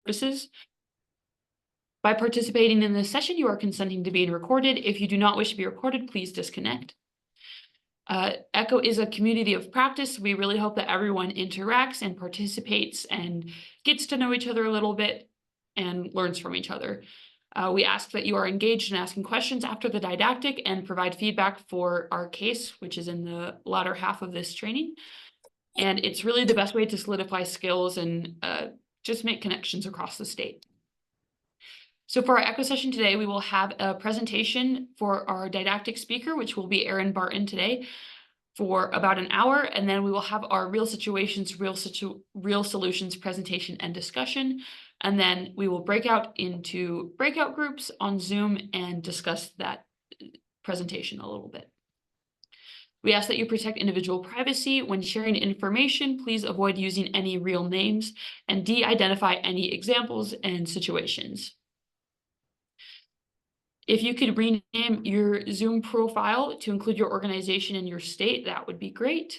purposes. By participating in this session, you are consenting to being recorded. If you do not wish to be recorded, please disconnect. ECHO is a community of practice. We really hope that everyone interacts and participates and gets to know each other a little bit and learns from each other. We ask that you are engaged in asking questions after the didactic and provide feedback for our case, which is in the latter half of this training. And it's really the best way to solidify skills and just make connections across the state. So for our ECHO session today, we will have a presentation for our didactic speaker, which will be Erin Barton today, for about an hour. And then we will have our real situations, real solutions presentation and discussion. And then we will break out into breakout groups on Zoom and discuss that presentation a little bit. We ask that you protect individual privacy. When sharing information, please avoid using any real names and de-identify any examples and situations. If you could rename your Zoom profile to include your organization and your state, that would be great.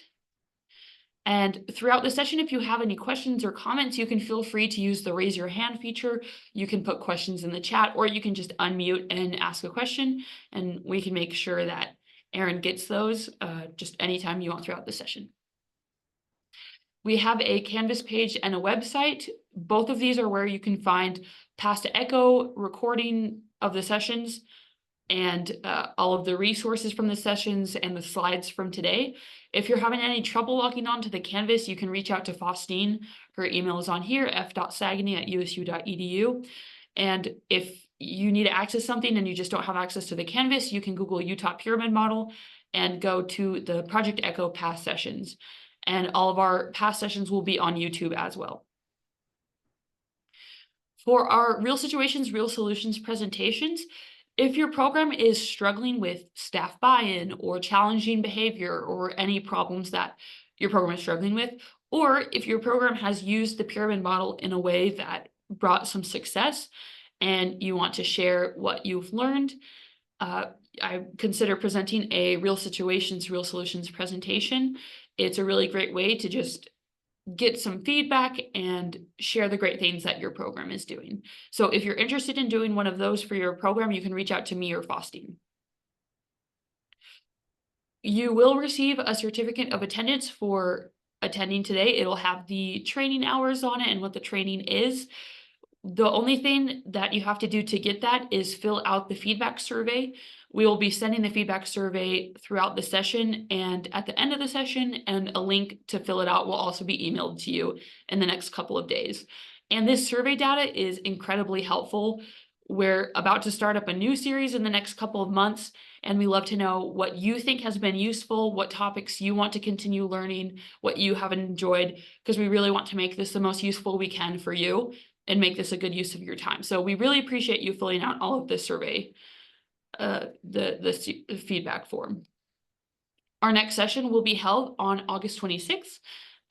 And throughout the session, if you have any questions or comments, you can feel free to use the raise your hand feature. You can put questions in the chat, or you can just unmute and ask a question, and we can make sure that Erin gets those just anytime you want throughout the session. We have a Canvas page and a website. Both of these are where you can find past ECHO recording of the sessions and all of the resources from the sessions and the slides from today. If you're having any trouble logging on to the Canvas, you can reach out to Faustine. Her email is on here, f.sagney@usu.edu. And if you need to access something and you just don't have access to the Canvas, you can Google Utah Pyramid Model and go to the Project ECHO past sessions. And all of our past sessions will be on YouTube as well. For our real situations, real solutions presentations, if your program is struggling with staff buy-in or challenging behavior or any problems that your program is struggling with, or if your program has used the pyramid model in a way that brought some success and you want to share what you've learned, I consider presenting a real situations, real solutions presentation. It's a really great way to just get some feedback and share the great things that your program is doing. So if you're interested in doing one of those for your program, you can reach out to me or Faustine. You will receive a certificate of attendance for attending today. It'll have the training hours on it and what the training is. The only thing that you have to do to get that is fill out the feedback survey. We will be sending the feedback survey throughout the session and at the end of the session, and a link to fill it out will also be emailed to you in the next couple of days. And this survey data is incredibly helpful. We're about to start up a new series in the next couple of months, and we love to know what you think has been useful, what topics you want to continue learning, what you have enjoyed, because we really want to make this the most useful we can for you and make this a good use of your time. So we really appreciate you filling out all of this survey, the feedback form. Our next session will be held on August 26th.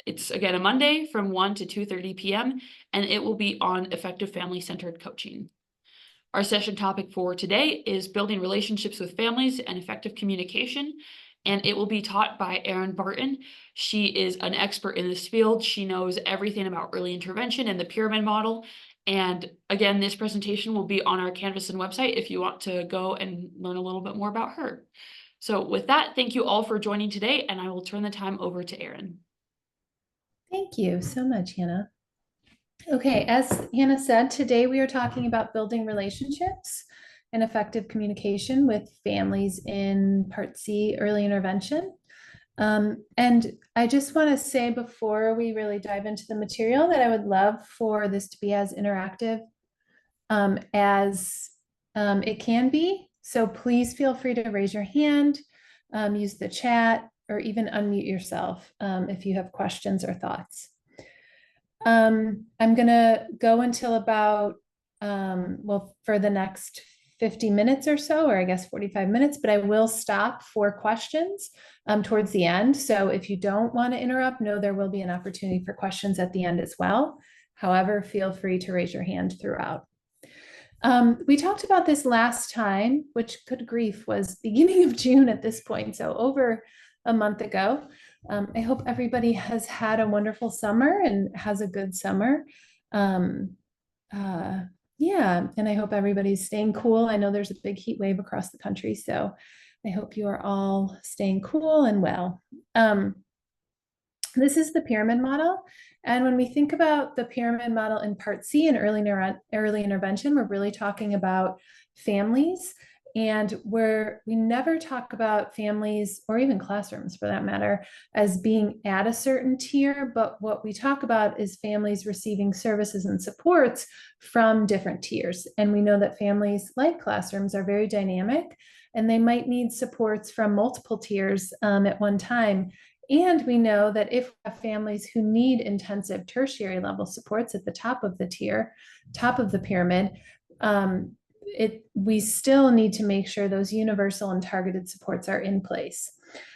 It's again a Monday from 1 to 2:30 p.m. and it will be on effective family-centered coaching. Our session topic for today is building relationships with families and effective communication, and it will be taught by Erin Barton. She is an expert in this field. She knows everything about early intervention and the pyramid model. And again, this presentation will be on our Canvas and website if you want to go and learn a little bit more about her. So with that, thank you all for joining today, and I will turn the time over to Erin. Thank you so much, Hannah. Okay, as Hannah said, today we are talking about building relationships and effective communication with families in Part C, early intervention. And I just want to say before we really dive into the material that I would love for this to be as interactive as it can be. So please feel free to raise your hand, use the chat, or even unmute yourself if you have questions or thoughts. I'm going to go until about, well, for the next 50 minutes or so, or I guess 45 minutes, but I will stop for questions towards the end. So if you don't want to interrupt, know there will be an opportunity for questions at the end as well. However, feel free to raise your hand throughout. We talked about this last time, which, good grief, was beginning of June at this point, so over a month ago. I hope everybody has had a wonderful summer and has a good summer. Yeah, and I hope everybody's staying cool. I know there's a big heat wave across the country, so I hope you are all staying cool and well. This is the pyramid model. And when we think about the pyramid model in part C in early intervention, we're really talking about families, and we never talk about families, or even classrooms for that matter, as being at a certain tier, but what we talk about is families receiving services and supports from different tiers. And we know that families, like classrooms, are very dynamic, and they might need supports from multiple tiers at one time. And we know that if we have families who need intensive tertiary level supports at the top of the tier, top of the pyramid, we still need to make sure those universal and targeted supports are in place.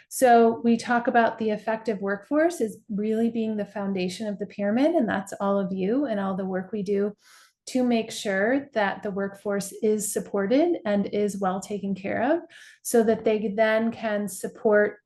So we talk about the effective workforce as really being the foundation of the pyramid, and that's all of you and all the work we do to make sure that the workforce is supported and is well taken care of, so that they then can support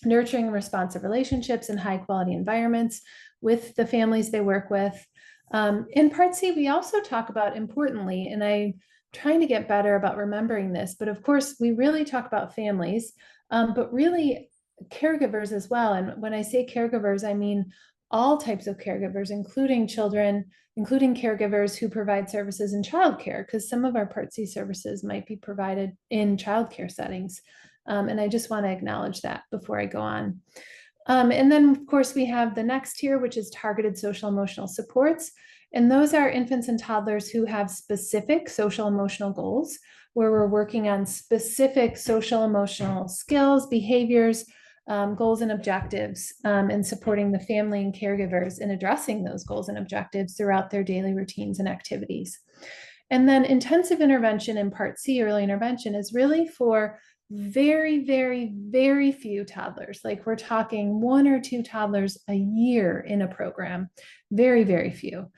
nurturing responsive relationships and high quality environments with the families they work with. In part C, we also talk about, importantly, and I'm trying to get better about remembering this, but of course, we really talk about families, but really caregivers as well. And when I say caregivers, I mean all types of caregivers, including children, including caregivers who provide services in childcare, because some of our Part C services might be provided in childcare settings. And I just want to acknowledge that before I go on. And then, of course, we have the next tier, which is targeted social emotional supports. And those are infants and toddlers who have specific social emotional goals, where we're working on specific social emotional skills, behaviors, goals and objectives, and supporting the family and caregivers in addressing those goals and objectives throughout their daily routines and activities. And then intensive intervention in Part C, early intervention, is really for very, very, very few toddlers. Like we're talking 1 or 2 toddlers a year in a program, very, very few.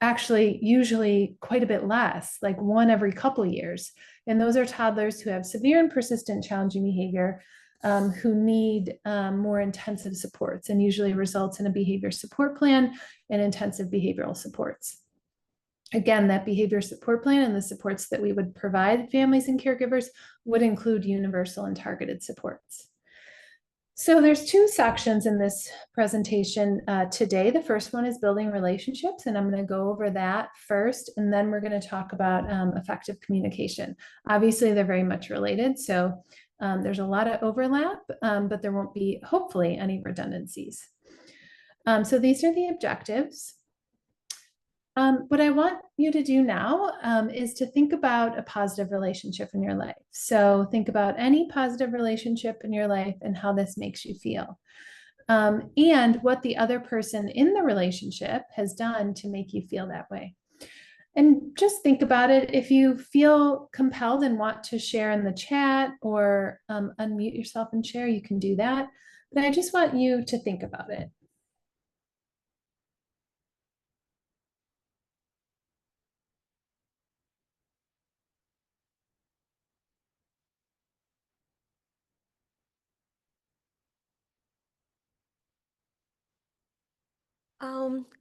Actually, usually quite a bit less, like 1 every couple of years. And those are toddlers who have severe and persistent challenging behavior, who need more intensive supports, and usually results in a behavior support plan and intensive behavioral supports. Again, that behavior support plan and the supports that we would provide families and caregivers would include universal and targeted supports. So there's 2 sections in this presentation today. The first one is building relationships, and I'm going to go over that first, and then we're going to talk about effective communication. Obviously, they're very much related, so there's a lot of overlap, but there won't be, hopefully, any redundancies. So these are the objectives. What I want you to do now is to think about a positive relationship in your life. So think about any positive relationship in your life and how this makes you feel. And what the other person in the relationship has done to make you feel that way. And just think about it. If you feel compelled and want to share in the chat or unmute yourself and share, you can do that. But I just want you to think about it.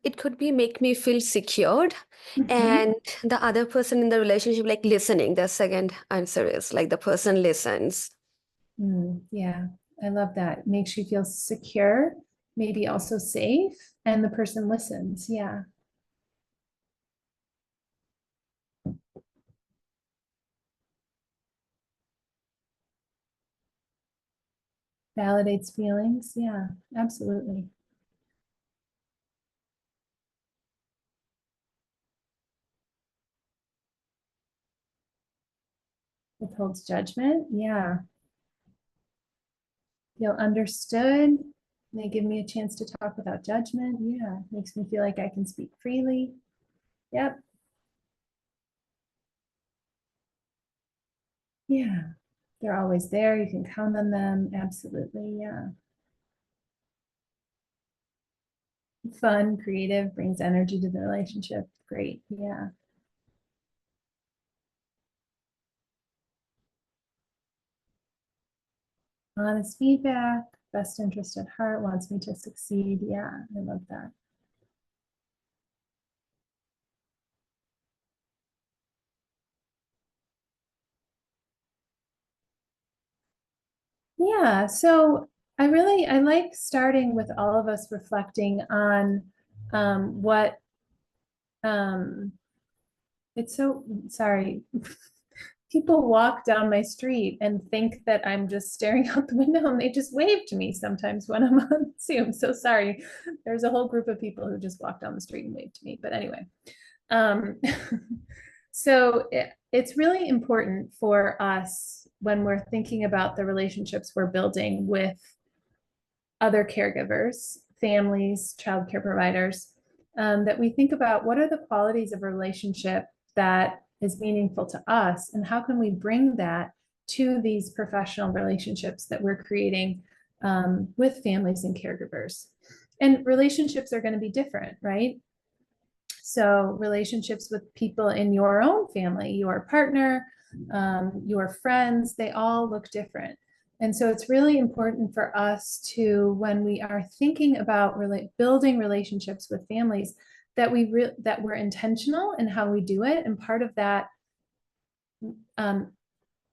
It could be make me feel secured, Mhm. and the other person in the relationship, like listening. The second answer is like the person listens. Yeah, I love that. Makes you feel secure, maybe also safe, and the person listens. Yeah. Validates feelings. Yeah, absolutely. Withholds judgment. Yeah. Feel understood. They give me a chance to talk without judgment. Yeah. Makes me feel like I can speak freely. Yep. Yeah. They're always there. You can count on them. Absolutely. Yeah. Fun, creative, brings energy to the relationship. Great. Yeah. Honest feedback, best interest at heart, wants me to succeed. Yeah, I love that. Yeah, so I like starting with all of us reflecting on what it's so sorry. People walk down my street and think that I'm just staring out the window and they just wave to me sometimes when I'm on Zoom. So sorry. There's a whole group of people who just walk down the street and wave to me. But anyway, um, so it's really important for us when we're thinking about the relationships we're building with other caregivers, families, childcare providers, that we think about what are the qualities of a relationship that is meaningful to us, and how can we bring that to these professional relationships that we're creating with families and caregivers. And relationships are going to be different, right? So relationships with people in your own family, your partner, your friends, they all look different. And so it's really important for us to, when we are thinking about building relationships with families, that we're intentional in how we do it. And part of that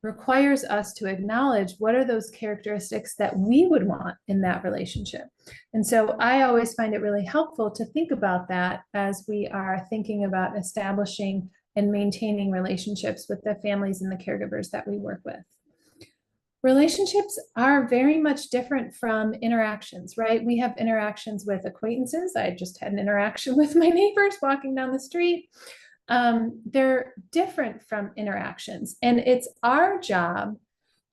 requires us to acknowledge what are those characteristics that we would want in that relationship. And so I always find it really helpful to think about that as we are thinking about establishing and maintaining relationships with the families and the caregivers that we work with. Relationships are very much different from interactions, right? We have interactions with acquaintances. I just had an interaction with my neighbors walking down the street. They're different from interactions, and it's our job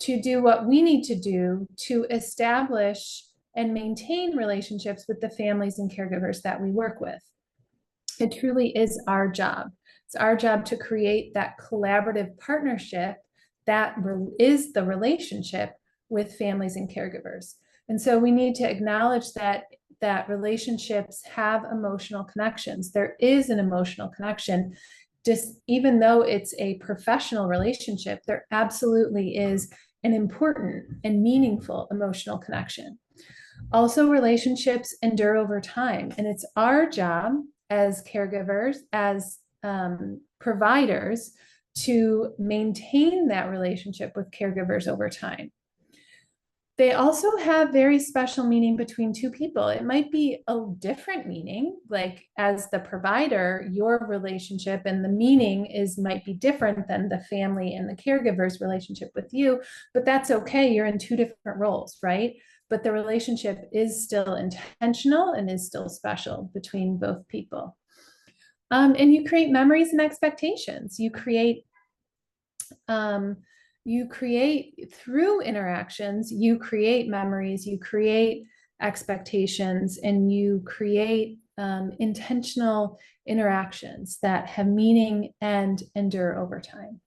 to do what we need to do to establish and maintain relationships with the families and caregivers that we work with. It truly is our job. It's our job to create that collaborative partnership that is the relationship with families and caregivers. And so we need to acknowledge that relationships have emotional connections. There is an emotional connection. Just even though it's a professional relationship, there absolutely is an important and meaningful emotional connection. Also, relationships endure over time, and it's our job as caregivers, as providers, to maintain that relationship with caregivers over time. They also have very special meaning between two people. It might be a different meaning, like as the provider, your relationship and the meaning might be different than the family and the caregiver's relationship with you, but that's okay. You're in two different roles, right? But the relationship is still intentional and is still special between both people. And you create memories and expectations. You create through interactions, you create memories, you create expectations, and you create intentional interactions that have meaning and endure over time.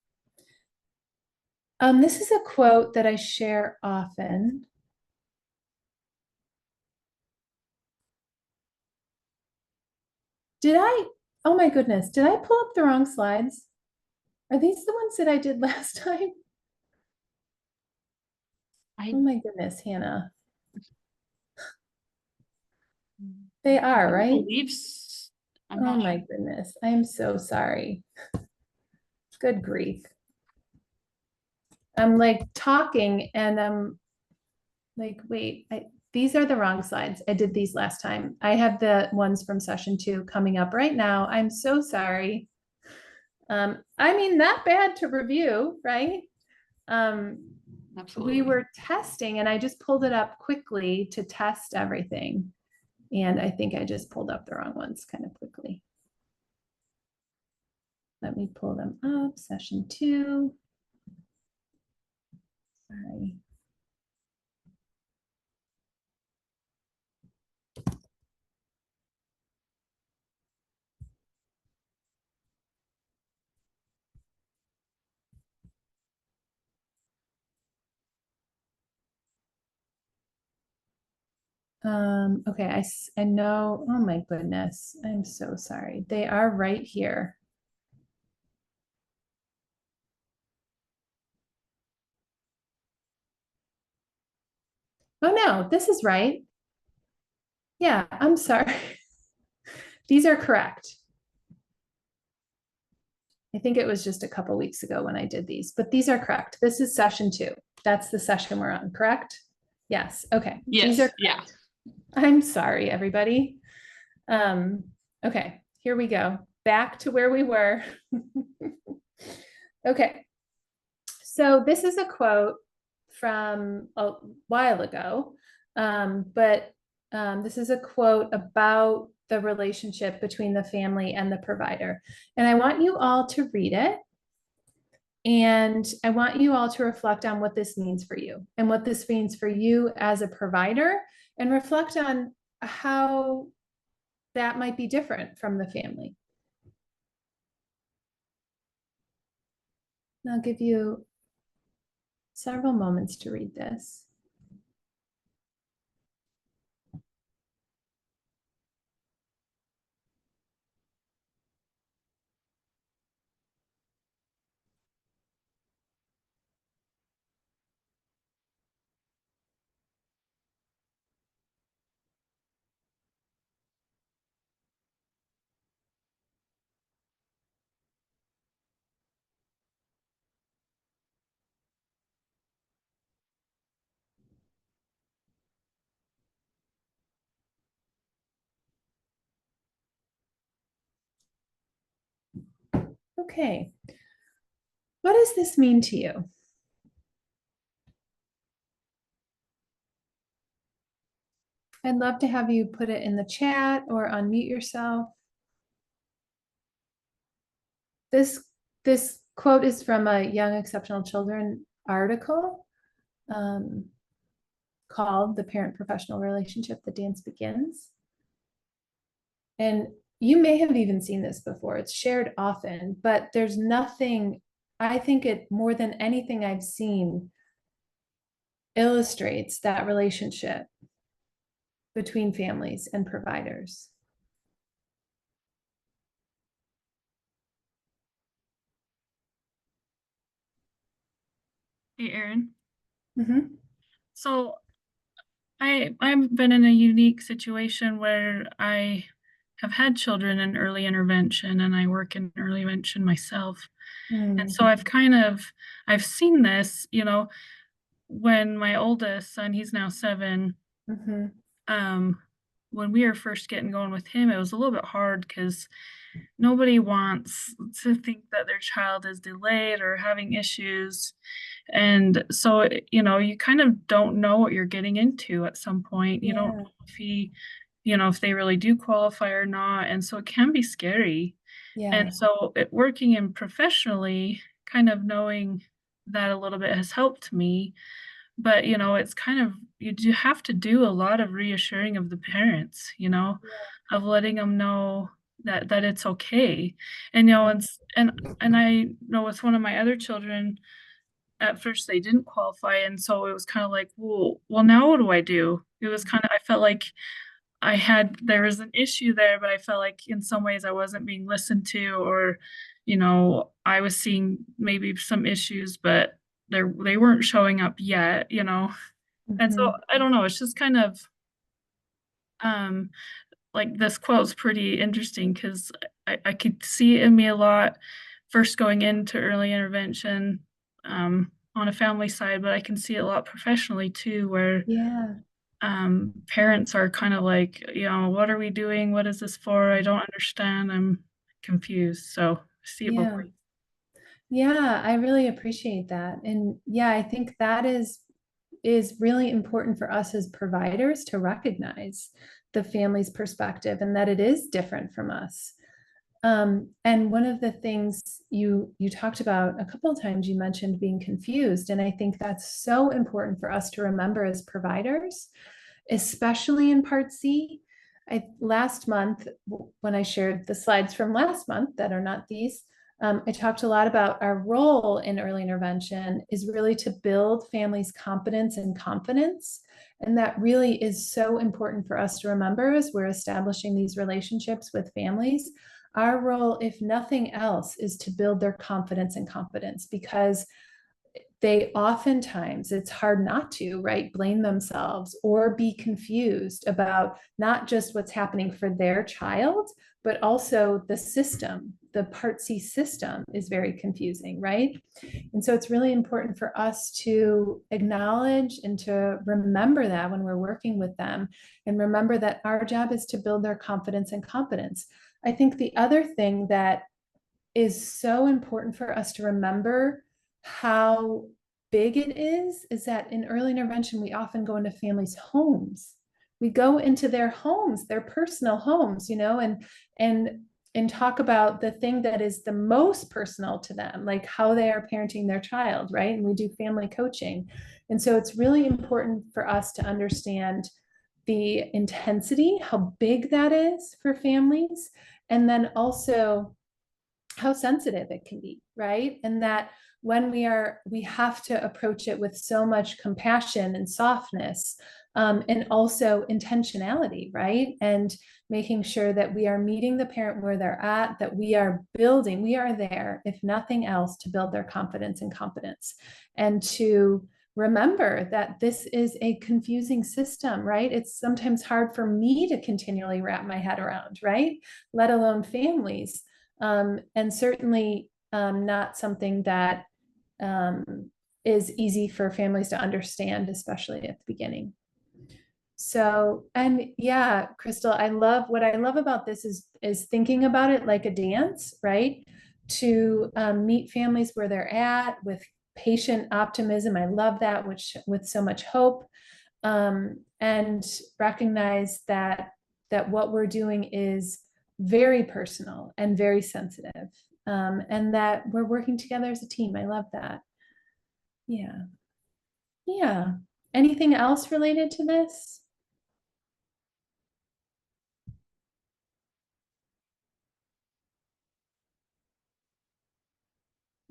This is a quote that I share often. Oh my goodness, did I pull up the wrong slides? Are these the ones that I did last time? Oh my goodness, Hannah. They are, right? Oh my goodness, I'm so sorry. Good grief. I'm like talking and I'm like, wait, these are the wrong slides. I did these last time. I have the ones from session 2 coming up right now. I'm so sorry. I mean, not bad to review, right? Absolutely. We were testing and I just pulled it up quickly to test everything. And I think I just pulled up the wrong ones kind of quickly. Let me pull them up, session 2. Sorry. Okay, I know, oh my goodness, I'm so sorry. They are right here. Oh no, this is right. Yeah, I'm sorry. These are correct. I think it was just a couple weeks ago when I did these, but these are correct. This is session 2. That's the session we're on, correct? Yes, okay. These Yes, are yeah. correct. I'm sorry, everybody. Okay, here we go. Back to where we were. Okay, so this is a quote from a while ago, but this is a quote about the relationship between the family and the provider. And I want you all to read it. And I want you all to reflect on what this means for you and what this means for you as a provider, and reflect on how that might be different from the family. I'll give you several moments to read this. Okay. What does this mean to you? I'd love to have you put it in the chat or unmute yourself. This quote is from a Young Exceptional Children article called "The Parent-Professional Relationship: The Dance Begins." And you may have even seen this before. It's shared often, but there's nothing, I think it more than anything I've seen illustrates that relationship between families and providers. Hey, Erin. Mm-hmm. So I've been in a unique situation where I have had children in early intervention, and I work in early intervention myself. And so I've seen this, when my oldest son, he's now 7, Mm-hmm. when we were first getting going with him, it was a little bit hard because nobody wants to think that their child is delayed or having issues. And so, you kind of don't know what you're getting into at some point. You don't know if they really do qualify or not. And so it can be scary. Yeah. And so working in professionally, kind of knowing that a little bit has helped me. But, it's kind of, you do have to do a lot of reassuring of the parents, of letting them know that it's okay. And, and I know with one of my other children, at first they didn't qualify. And so it was kind of like, well, now what do I do? It was kind of, I felt like there was an issue there, but I felt like in some ways I wasn't being listened to, or, I was seeing maybe some issues, but they weren't showing up yet, And so I don't know, it's just kind of like this quote's pretty interesting because I could see it in me a lot first going into early intervention on a family side, but I can see it a lot professionally too, where parents are kind of like, what are we doing? What is this for? I don't understand. I'm confused. So I see it both ways. Yeah, I really appreciate that. And yeah, I think that is really important for us as providers to recognize the family's perspective and that it is different from us. And one of the things you talked about a couple of times, you mentioned being confused. And I think that's so important for us to remember as providers, especially in Part C. Last month, when I shared the slides from last month that are not these, I talked a lot about our role in early intervention is really to build families' competence and confidence. And that really is so important for us to remember as we're establishing these relationships with families. Our role, if nothing else, is to build their confidence and competence, because they oftentimes, it's hard not to, right, blame themselves or be confused about not just what's happening for their child, but also the system. The Part C system is very confusing, right? And so it's really important for us to acknowledge and to remember that when we're working with them, and remember that our job is to build their confidence and competence. I think the other thing that is so important for us to remember how big it is that in early intervention, we often go into families' homes. We go into their homes, their personal homes, you know, and talk about the thing that is the most personal to them, like how they are parenting their child, right? And we do family coaching. And so it's really important for us to understand the intensity, how big that is for families, and then also how sensitive it can be, right? And that when we have to approach it with so much compassion and softness, and also intentionality, right? And making sure that we are meeting the parent where they're at, that we are there, if nothing else, to build their confidence and competence, and to remember that this is a confusing system, right? It's sometimes hard for me to continually wrap my head around, right? Let alone families. And certainly not something that is easy for families to understand, especially at the beginning. So, and yeah, Crystal, what I love about this is thinking about it like a dance, right? To meet families where they're at with patient optimism. I love that, which with so much hope, and recognize that what we're doing is very personal and very sensitive, and that we're working together as a team. I love that. Yeah. Yeah. Anything else related to this?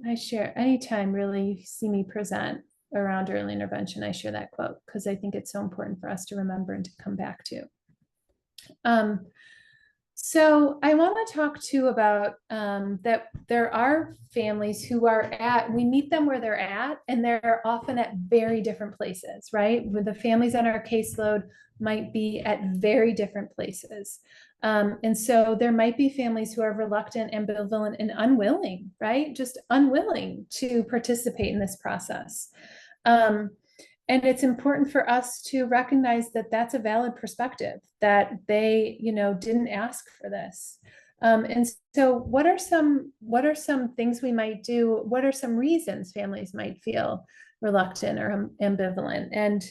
I share anytime really you see me present around early intervention, I share that quote because I think it's so important for us to remember and to come back to. So I want to talk too about that there are families who we meet them where they're at, and they're often at very different places, right? With the families on our caseload might be at very different places. And so there might be families who are reluctant, ambivalent, and unwilling, right? Just unwilling to participate in this process. And it's important for us to recognize that that's a valid perspective, that they, didn't ask for this. And so what are some things we might do? What are some reasons families might feel reluctant or ambivalent? And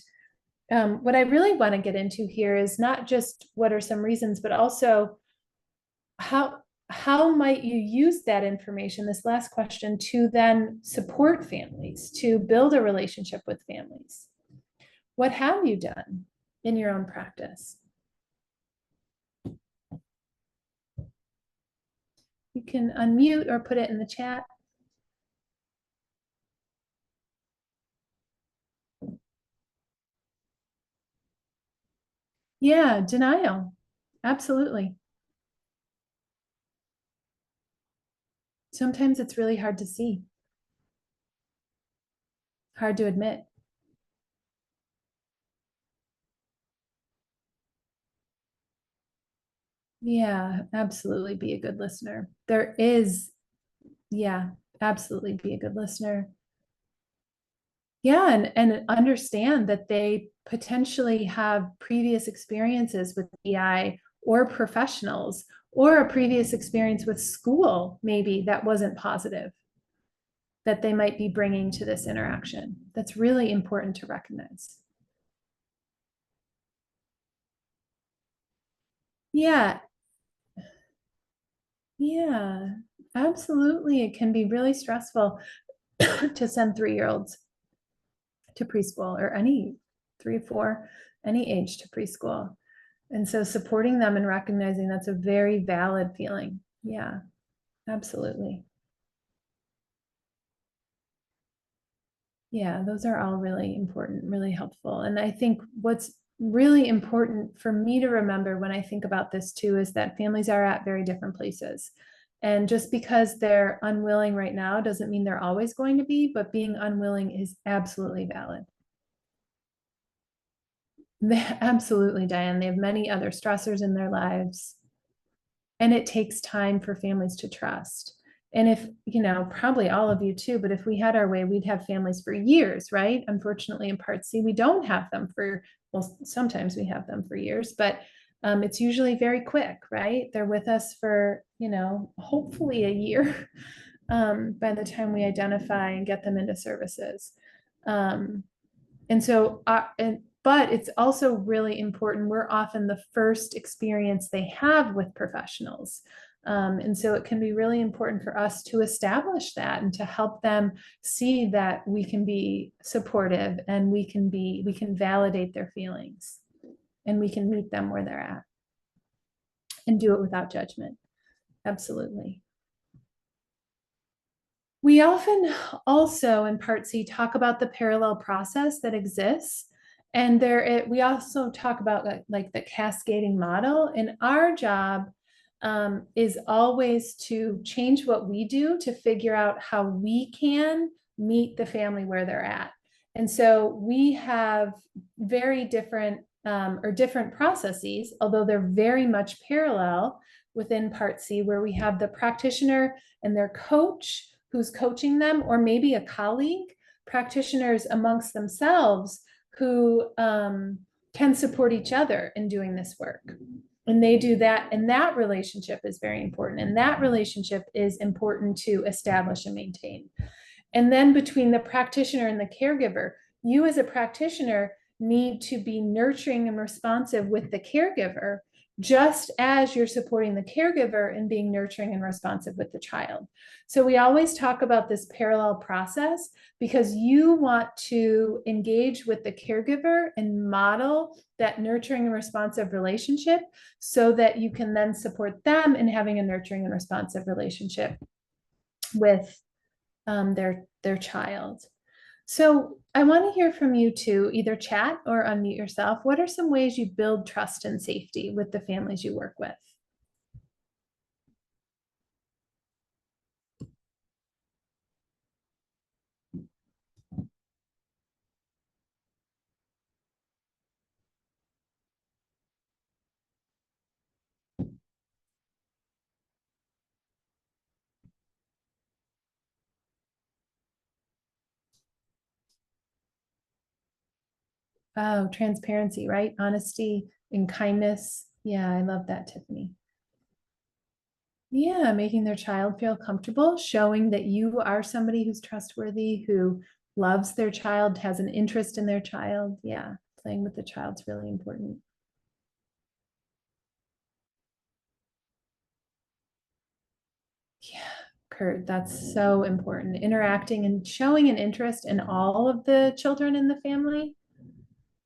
what I really want to get into here is not just what are some reasons, but also how might you use that information, this last question, to then support families, to build a relationship with families? What have you done in your own practice? You can unmute or put it in the chat. Yeah, denial. Absolutely. Sometimes it's really hard to see, hard to admit. Yeah, absolutely be a good listener. Absolutely be a good listener. Yeah, and understand that they potentially have previous experiences with EI or professionals, or a previous experience with school, maybe that wasn't positive, that they might be bringing to this interaction. That's really important to recognize. Yeah. Yeah, absolutely. It can be really stressful to send 3-year-olds to preschool, or any 3 or 4, any age to preschool. And so supporting them and recognizing that's a very valid feeling. Yeah, absolutely. Yeah, those are all really important, really helpful. And I think what's really important for me to remember when I think about this too is that families are at very different places. And just because they're unwilling right now doesn't mean they're always going to be, but being unwilling is absolutely valid. Absolutely, Diane. They have many other stressors in their lives. And it takes time for families to trust. And if, you know, probably all of you too, but if we had our way, we'd have families for years, right? Unfortunately, in Part C, we don't have them for, well, sometimes we have them for years, but it's usually very quick, right? They're with us for, you know, hopefully a year by the time we identify and get them into services. And so, but it's also really important. We're often the first experience they have with professionals. And so it can be really important for us to establish that and to help them see that we can be supportive and we can validate their feelings and we can meet them where they're at and do it without judgment. Absolutely. We often also in Part C talk about the parallel process that exists. And we also talk about like the cascading model. And our job is always to change what we do to figure out how we can meet the family where they're at. And so we have very different or different processes, although they're very much parallel within Part C, where we have the practitioner and their coach who's coaching them, or maybe a colleague, practitioners amongst themselves who can support each other in doing this work. And they do that, and that relationship is very important. And that relationship is important to establish and maintain. And then between the practitioner and the caregiver, you as a practitioner need to be nurturing and responsive with the caregiver, just as you're supporting the caregiver and being nurturing and responsive with the child. So we always talk about this parallel process because you want to engage with the caregiver and model that nurturing and responsive relationship so that you can then support them in having a nurturing and responsive relationship with their child. So I want to hear from you too, either chat or unmute yourself. What are some ways you build trust and safety with the families you work with? Oh, transparency, right? Honesty and kindness. Yeah, I love that, Tiffany. Yeah, making their child feel comfortable, showing that you are somebody who's trustworthy, who loves their child, has an interest in their child. Yeah, playing with the child's really important. Yeah, Kurt, that's so important. Interacting and showing an interest in all of the children in the family.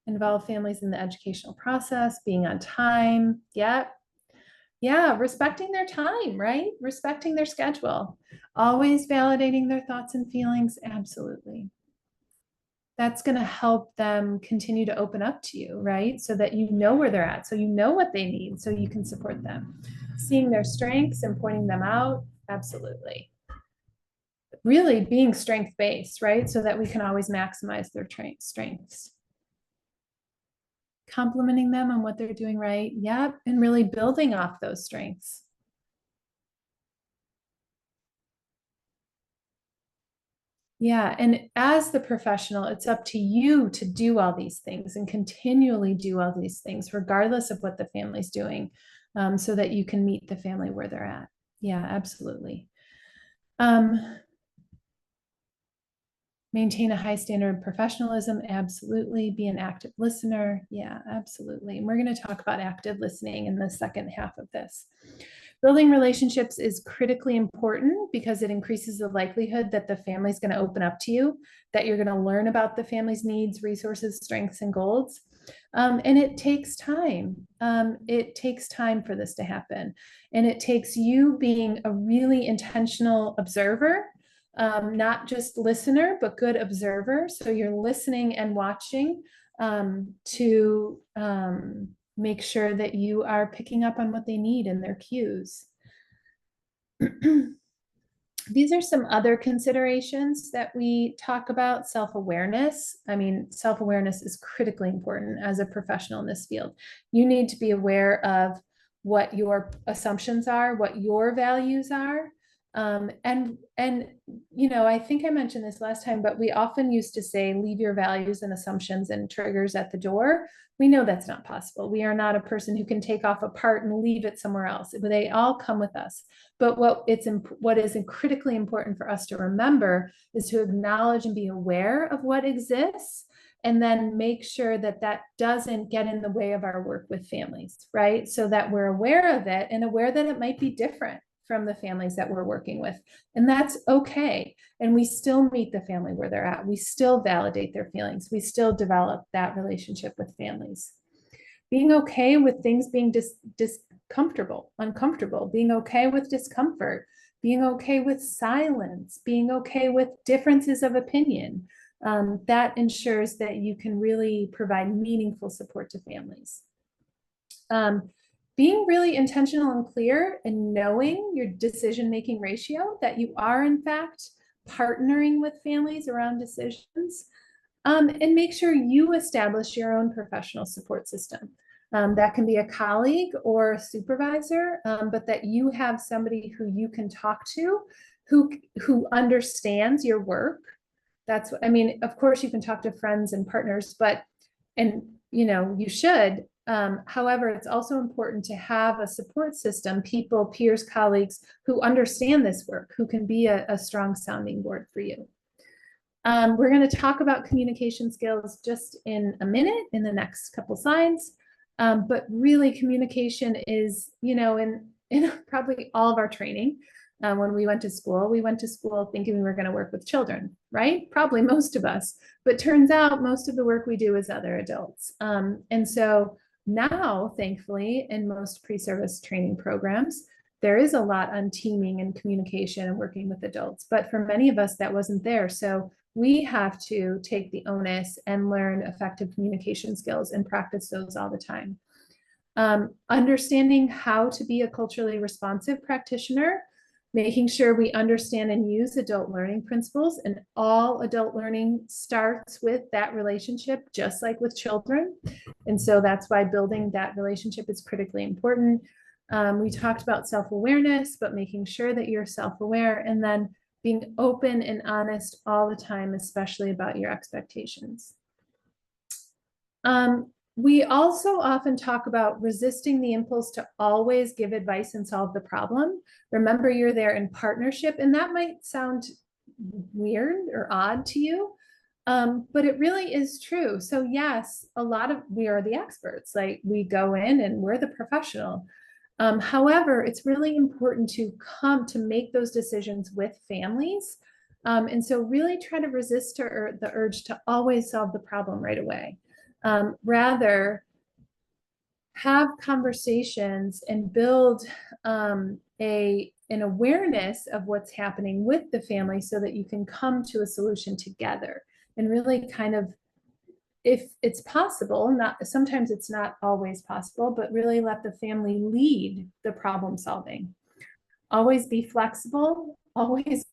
Involve families in the educational process, being on time. Yep. Yeah, respecting their time, right? Respecting their schedule. Always validating their thoughts and feelings. Absolutely. That's going to help them continue to open up to you, right? So that you know where they're at, so you know what they need, so you can support them. Seeing their strengths and pointing them out. Absolutely. Really being strength-based, right? So that we can always maximize their strengths. Complimenting them on what they're doing right. Yep. And really building off those strengths. Yeah. And as the professional, it's up to you to do all these things and continually do all these things, regardless of what the family's doing, so that you can meet the family where they're at. Yeah, absolutely. Maintain a high standard of professionalism. Absolutely. Be an active listener. Yeah, absolutely. And we're going to talk about active listening in the second half of this. Building relationships is critically important because it increases the likelihood that the family's going to open up to you, that you're going to learn about the family's needs, resources, strengths, and goals. And it takes time. It takes time for this to happen. And it takes you being a really intentional observer, not just listener, but good observer. So you're listening and watching to make sure that you are picking up on what they need and their cues. These are some other considerations that we talk about. Self-awareness. I mean, self-awareness is critically important as a professional in this field. You need to be aware of what your assumptions are, what your values are. And you know, I think I mentioned this last time, but we often used to say, leave your values and assumptions and triggers at the door. We know that's not possible. We are not a person who can take off a part and leave it somewhere else. They all come with us. But what is critically important for us to remember is to acknowledge and be aware of what exists, and then make sure that that doesn't get in the way of our work with families, right? So that we're aware of it and aware that it might be different from the families that we're working with. And that's okay. And we still meet the family where they're at. We still validate their feelings. We still develop that relationship with families. Being okay with things being uncomfortable, being okay with discomfort, being okay with silence, being okay with differences of opinion. That ensures that you can really provide meaningful support to families. Being really intentional and clear and knowing your decision-making ratio, that you are in fact partnering with families around decisions, and make sure you establish your own professional support system. That can be a colleague or a supervisor, but that you have somebody who you can talk to, who understands your work. That's what I mean. Of course, you can talk to friends and partners, and you know, you should. However, it's also important to have a support system, people, peers, colleagues who understand this work, who can be a strong sounding board for you. We're going to talk about communication skills just in a minute, in the next couple slides. But really, communication is, you know, in probably all of our training. When we went to school thinking we were going to work with children, right? Probably most of us, but turns out most of the work we do is other adults. And so now, thankfully, in most pre-service training programs, there is a lot on teaming and communication and working with adults. But for many of us, that wasn't there. So we have to take the onus and learn effective communication skills and practice those all the time. Understanding how to be a culturally responsive practitioner, making sure we understand and use adult learning principles, and all adult learning starts with that relationship, just like with children. And so that's why building that relationship is critically important. We talked about self-awareness, but making sure that you're self-aware, and then being open and honest all the time, especially about your expectations. We also often talk about resisting the impulse to always give advice and solve the problem. Remember, you're there in partnership, and that might sound weird or odd to you, but it really is true. So yes, we are the experts, like we go in and we're the professional. However, it's really important to make those decisions with families. And so really try to resist the urge to always solve the problem right away. Rather, have conversations and build an awareness of what's happening with the family so that you can come to a solution together, and really kind of, if it's possible, sometimes it's not always possible, but really let the family lead the problem solving. Always be flexible, always,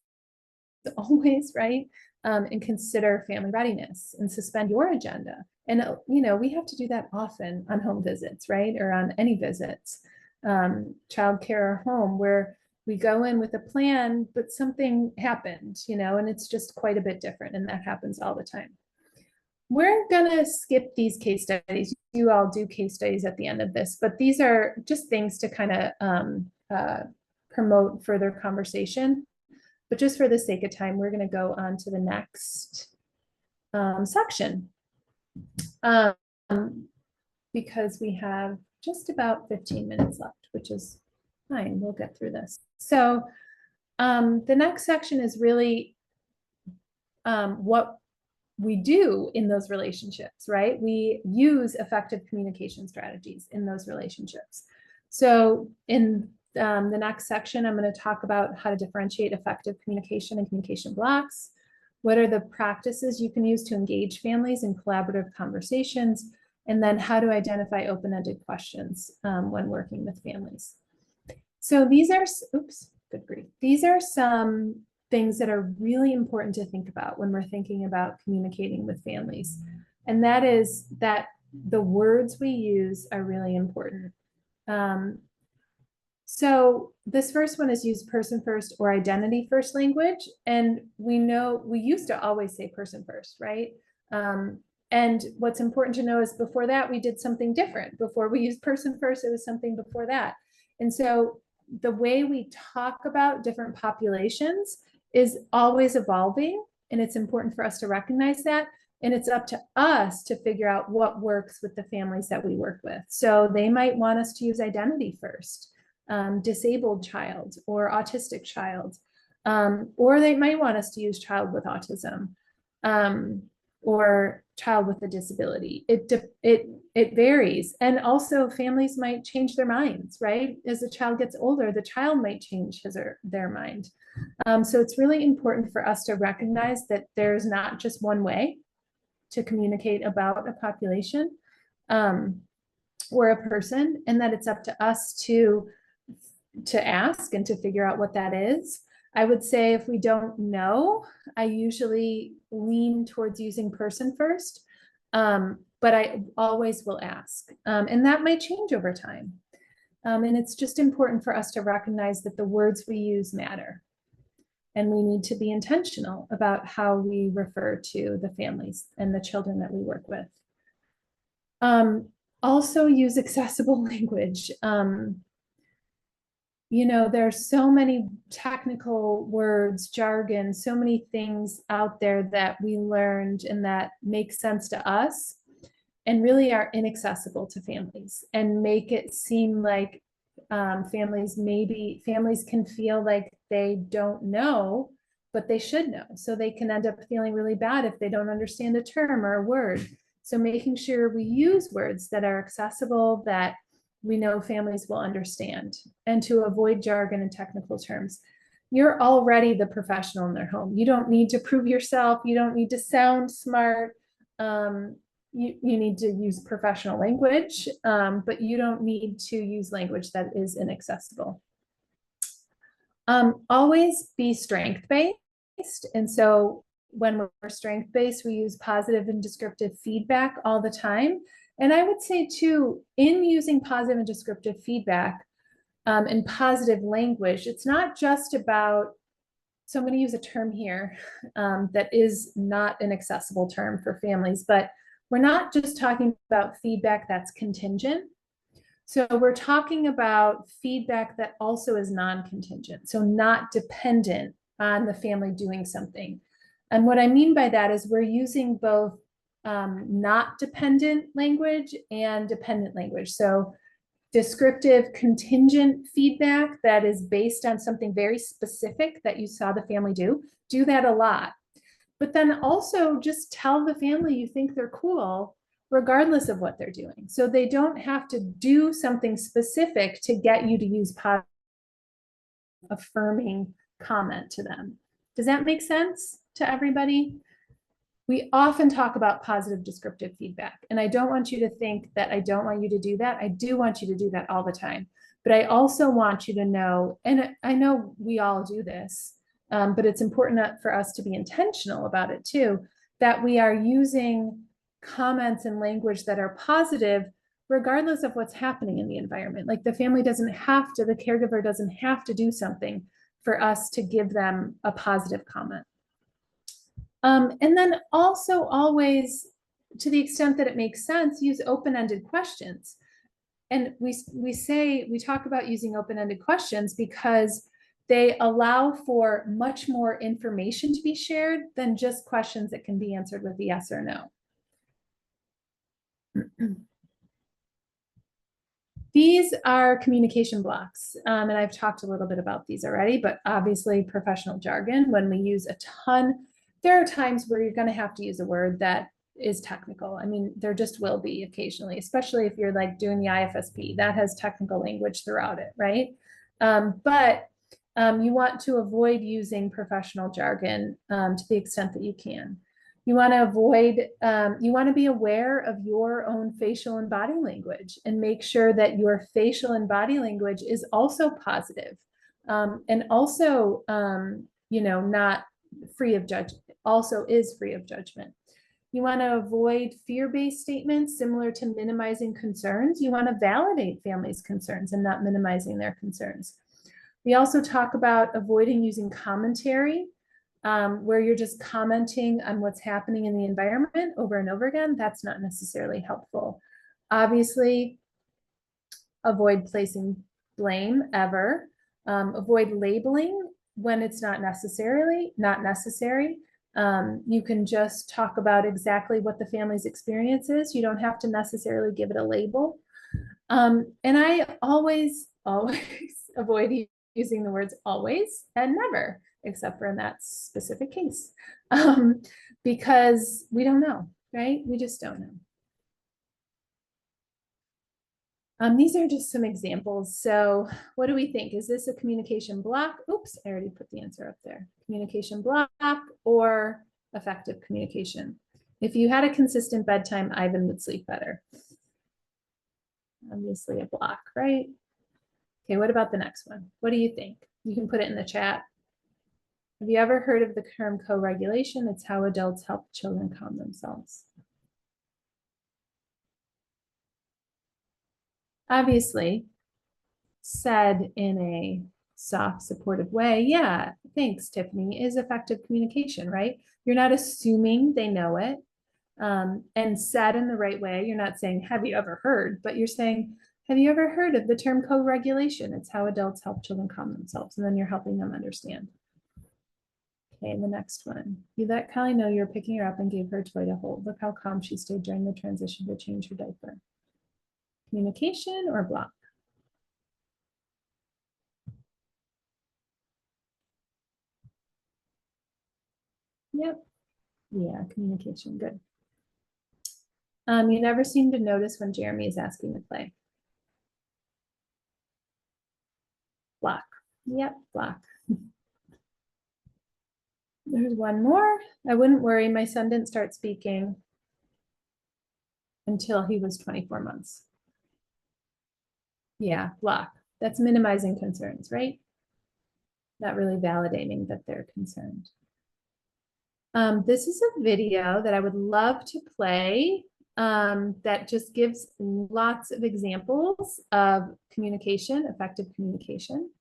right? And consider family readiness and suspend your agenda. And, you know, we have to do that often on home visits, right? Or on any visits, childcare or home, where we go in with a plan, but something happened, you know, and it's just quite a bit different. And that happens all the time. We're gonna skip these case studies. You all do case studies at the end of this, but these are just things to kind of promote further conversation. But just for the sake of time, we're gonna go on to the next section. Because we have just about 15 minutes left, which is fine, we'll get through this. So the next section is really what we do in those relationships, right? We use effective communication strategies in those relationships. So in the next section, I'm going to talk about how to differentiate effective communication and communication blocks. What are the practices you can use to engage families in collaborative conversations? And then how to identify open-ended questions when working with families. So these are, good grief. These are some things that are really important to think about when we're thinking about communicating with families. And that is that the words we use are really important. So this first one is use person first or identity first language. And we know we used to always say person first, right? And what's important to know is before that, we did something different. Before we used person first, it was something before that. And so the way we talk about different populations is always evolving. And it's important for us to recognize that. And it's up to us to figure out what works with the families that we work with. So they might want us to use identity first, disabled child or autistic child, or they might want us to use child with autism, or child with a disability. It varies. And also families might change their minds, right? As the child gets older, the child might change his or their mind. So it's really important for us to recognize that there's not just one way to communicate about a population or a person, and that it's up to us to ask and to figure out what that is. I would say if we don't know, I usually lean towards using person first, but I always will ask. And that might change over time. And it's just important for us to recognize that the words we use matter. And we need to be intentional about how we refer to the families and the children that we work with. Also use accessible language. You know, there's so many technical words, jargon, so many things out there that we learned and that make sense to us and really are inaccessible to families and make it seem like families can feel like they don't know, but they should know. So they can end up feeling really bad if they don't understand a term or a word. So making sure we use words that are accessible, that we know families will understand, and to avoid jargon and technical terms. You're already the professional in their home. You don't need to prove yourself. You don't need to sound smart. You need to use professional language, but you don't need to use language that is inaccessible. Always be strength-based. And so when we're strength-based, we use positive and descriptive feedback all the time. And I would say too, in using positive and descriptive feedback and positive language, it's not just about, so I'm going to use a term here that is not an accessible term for families, but we're not just talking about feedback that's contingent. So we're talking about feedback that also is non-contingent, so not dependent on the family doing something. And what I mean by that is we're using both not dependent language and dependent language. So descriptive contingent feedback that is based on something very specific that you saw the family do that a lot. But then also just tell the family you think they're cool, regardless of what they're doing. So they don't have to do something specific to get you to use positive, affirming comment to them. Does that make sense to everybody? We often talk about positive descriptive feedback, and I don't want you to think that I don't want you to do that. I do want you to do that all the time, but I also want you to know, and I know we all do this, but it's important for us to be intentional about it too, that we are using comments and language that are positive, regardless of what's happening in the environment. Like the family doesn't have to, the caregiver doesn't have to do something for us to give them a positive comment. And then also always, to the extent that it makes sense, use open-ended questions. And we talk about using open-ended questions because they allow for much more information to be shared than just questions that can be answered with a yes or no. These are communication blocks, and I've talked a little bit about these already, but obviously professional jargon, when we use a ton, there are times where you're going to have to use a word that is technical. I mean, there just will be occasionally, especially if you're like doing the IFSP, that has technical language throughout it, right? But you want to avoid using professional jargon to the extent that you can. You want to avoid, you want to be aware of your own facial and body language and make sure that your facial and body language is also positive. And also, not free of judgment, also is free of judgment. You want to avoid fear-based statements similar to minimizing concerns. You want to validate families' concerns and not minimizing their concerns. We also talk about avoiding using commentary, where you're just commenting on what's happening in the environment over and over again. That's not necessarily helpful. Obviously, avoid placing blame ever. Avoid labeling when it's not necessary. You can just talk about exactly what the family's experience is. You don't have to necessarily give it a label. And I always avoid using the words always and never, except for in that specific case, because we don't know, right? We just don't know. These are just some examples. So what do we think? Is this a communication block? Oops, I already put the answer up there. Communication block or effective communication? If you had a consistent bedtime, Ivan would sleep better. Obviously a block, right? Okay, what about the next one? What do you think? You can put it in the chat. Have you ever heard of the term co-regulation? It's how adults help children calm themselves. Obviously, said in a soft, supportive way, yeah, thanks, Tiffany, is effective communication, right? You're not assuming they know it, and said in the right way. You're not saying, have you ever heard, but you're saying, have you ever heard of the term co-regulation? It's how adults help children calm themselves, and then you're helping them understand. Okay, and the next one. You let Callie know you're picking her up and gave her a toy to hold. Look how calm she stayed during the transition to change her diaper. Communication or block? Yep. Yeah, communication, good. You never seem to notice when Jeremy is asking to play. Block. Yep, block. There's one more. I wouldn't worry. My son didn't start speaking until he was 24 months. Yeah, block. That's minimizing concerns, right? Not really validating that they're concerned. This is a video that I would love to play that just gives lots of examples of communication, effective communication.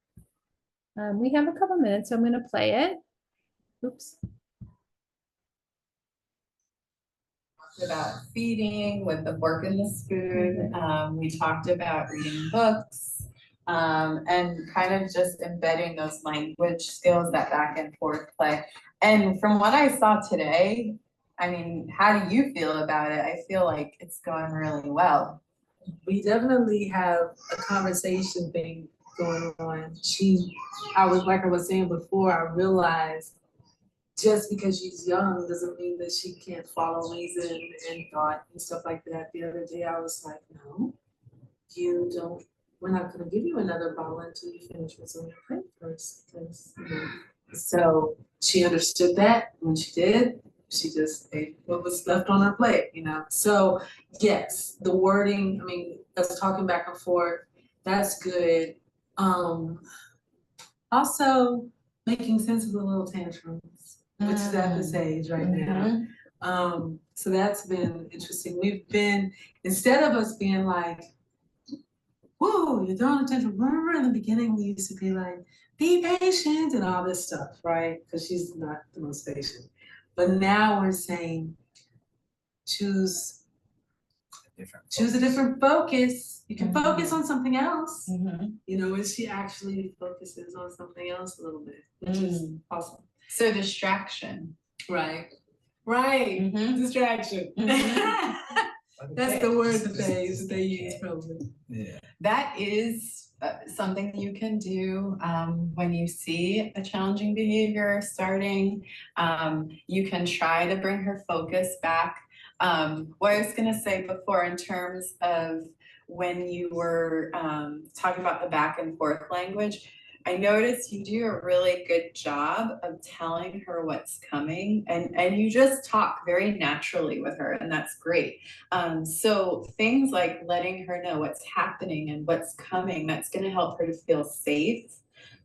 We have a couple minutes, so I'm going to play it. Oops. About feeding with the fork and the spoon. We talked about reading books and kind of just embedding those language skills, that back and forth play. And from what I saw today, I mean, how do you feel about it? I feel like it's going really well. We definitely have a conversation thing going on. Like I was saying before, I realized just because she's young doesn't mean that she can't follow reason and thought and stuff like that. The other day I was like, no, we're not gonna give you another bottle until you finish what's on your plate first. Because, so she understood that. When she did, she just ate what was left on her plate, So yes, the wording, I mean, us talking back and forth, that's good. Also making sense of the little tantrums, which is at this age right now. So that's been interesting. Instead of us being like, whoa, you're throwing a tantrum. Remember in the beginning, we used to be like, be patient and all this stuff, right? Because she's not the most patient. But now we're saying, choose a different focus. You can focus on something else. And she actually focuses on something else a little bit, which is awesome. So distraction. Right. Distraction. That's the word that they use probably. Yeah. That is something you can do when you see a challenging behavior starting. You can try to bring her focus back. What I was going to say before in terms of when you were talking about the back and forth language, I noticed you do a really good job of telling her what's coming, and you just talk very naturally with her, and that's great. So things like letting her know what's happening and what's coming, that's going to help her to feel safe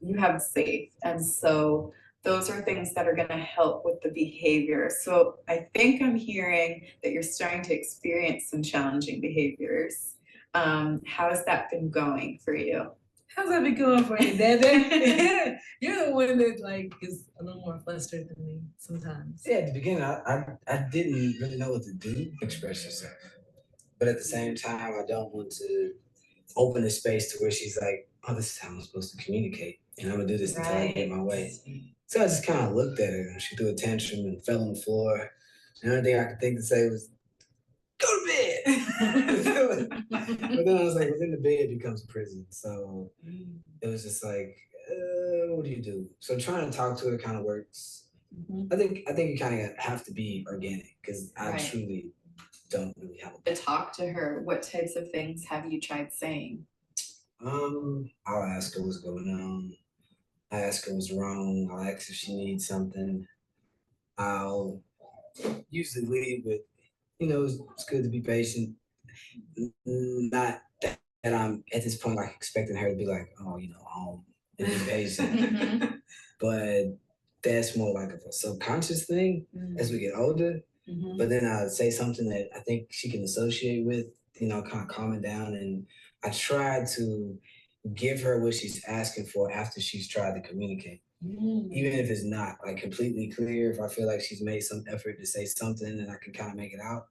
you have safe. And so those are things that are going to help with the behavior. So I think I'm hearing that you're starting to experience some challenging behaviors. How has that been going for you? How's that been going for you, Dad? You're the one that like is a little more flustered than me sometimes. Yeah, at the beginning, I didn't really know what to do, express yourself. But at the same time, I don't want to open the space to where she's like, oh, this is how I'm supposed to communicate. And I'm gonna do this until I get my way. So I just kind of looked at her and she threw a tantrum and fell on the floor. And the only thing I could think to say was, go to bed. But then I was like, within the bed becomes a prison. So it was just like, what do you do? So trying to talk to her kind of works. I think you kind of have to be organic because I truly don't really have To talk to her, what types of things have you tried saying? I'll ask her what's going on. I ask her what's wrong. I'll ask if she needs something. I'll usually lead with, it's good to be patient. Not that I'm at this point like expecting her to be like, oh, home and be patient. But that's more like a subconscious thing as we get older. But then I'll say something that I think she can associate with, kind of calm it down. And I try to give her what she's asking for after she's tried to communicate. Even if it's not like completely clear, if I feel like she's made some effort to say something and I can kind of make it out,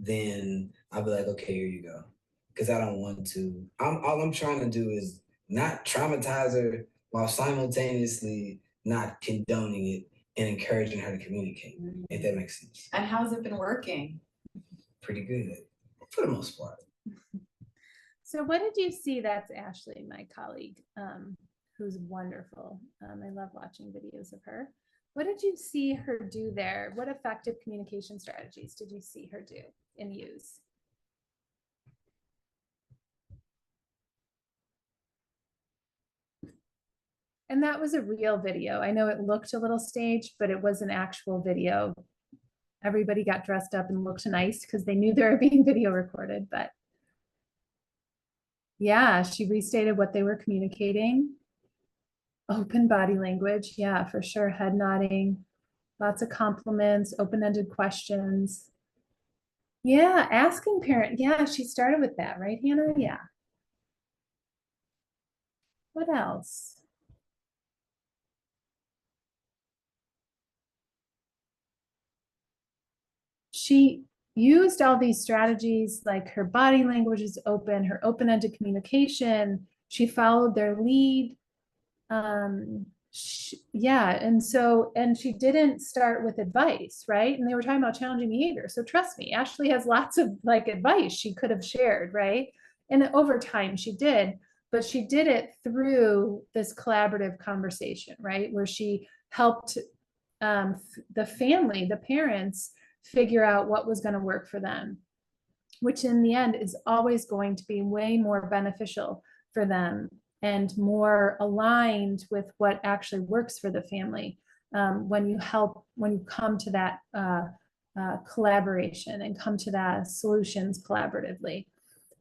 then I'll be like, okay, here you go. Because I don't want to, all I'm trying to do is not traumatize her while simultaneously not condoning it and encouraging her to communicate, if that makes sense. And how's it been working? Pretty good, for the most part. So what did you see? That's Ashley, my colleague, who's wonderful. I love watching videos of her. What did you see her do there? What effective communication strategies did you see her do and use? And that was a real video. I know it looked a little staged, but it was an actual video. Everybody got dressed up and looked nice because they knew they were being video recorded, but yeah, she restated what they were communicating. Open body language, yeah, for sure. Head nodding, lots of compliments, open-ended questions. Yeah, asking parent. Yeah, she started with that, right, Hannah? Yeah. What else? She used all these strategies, like her body language is open, her open-ended communication. She followed their lead. Yeah, and she didn't start with advice, right? And they were talking about challenging behavior. So trust me, Ashley has lots of like advice she could have shared, right? And over time she did, but she did it through this collaborative conversation, right? Where she helped the family, the parents, figure out what was going to work for them, which in the end is always going to be way more beneficial for them and more aligned with what actually works for the family when you come to that collaboration and come to that solutions collaboratively.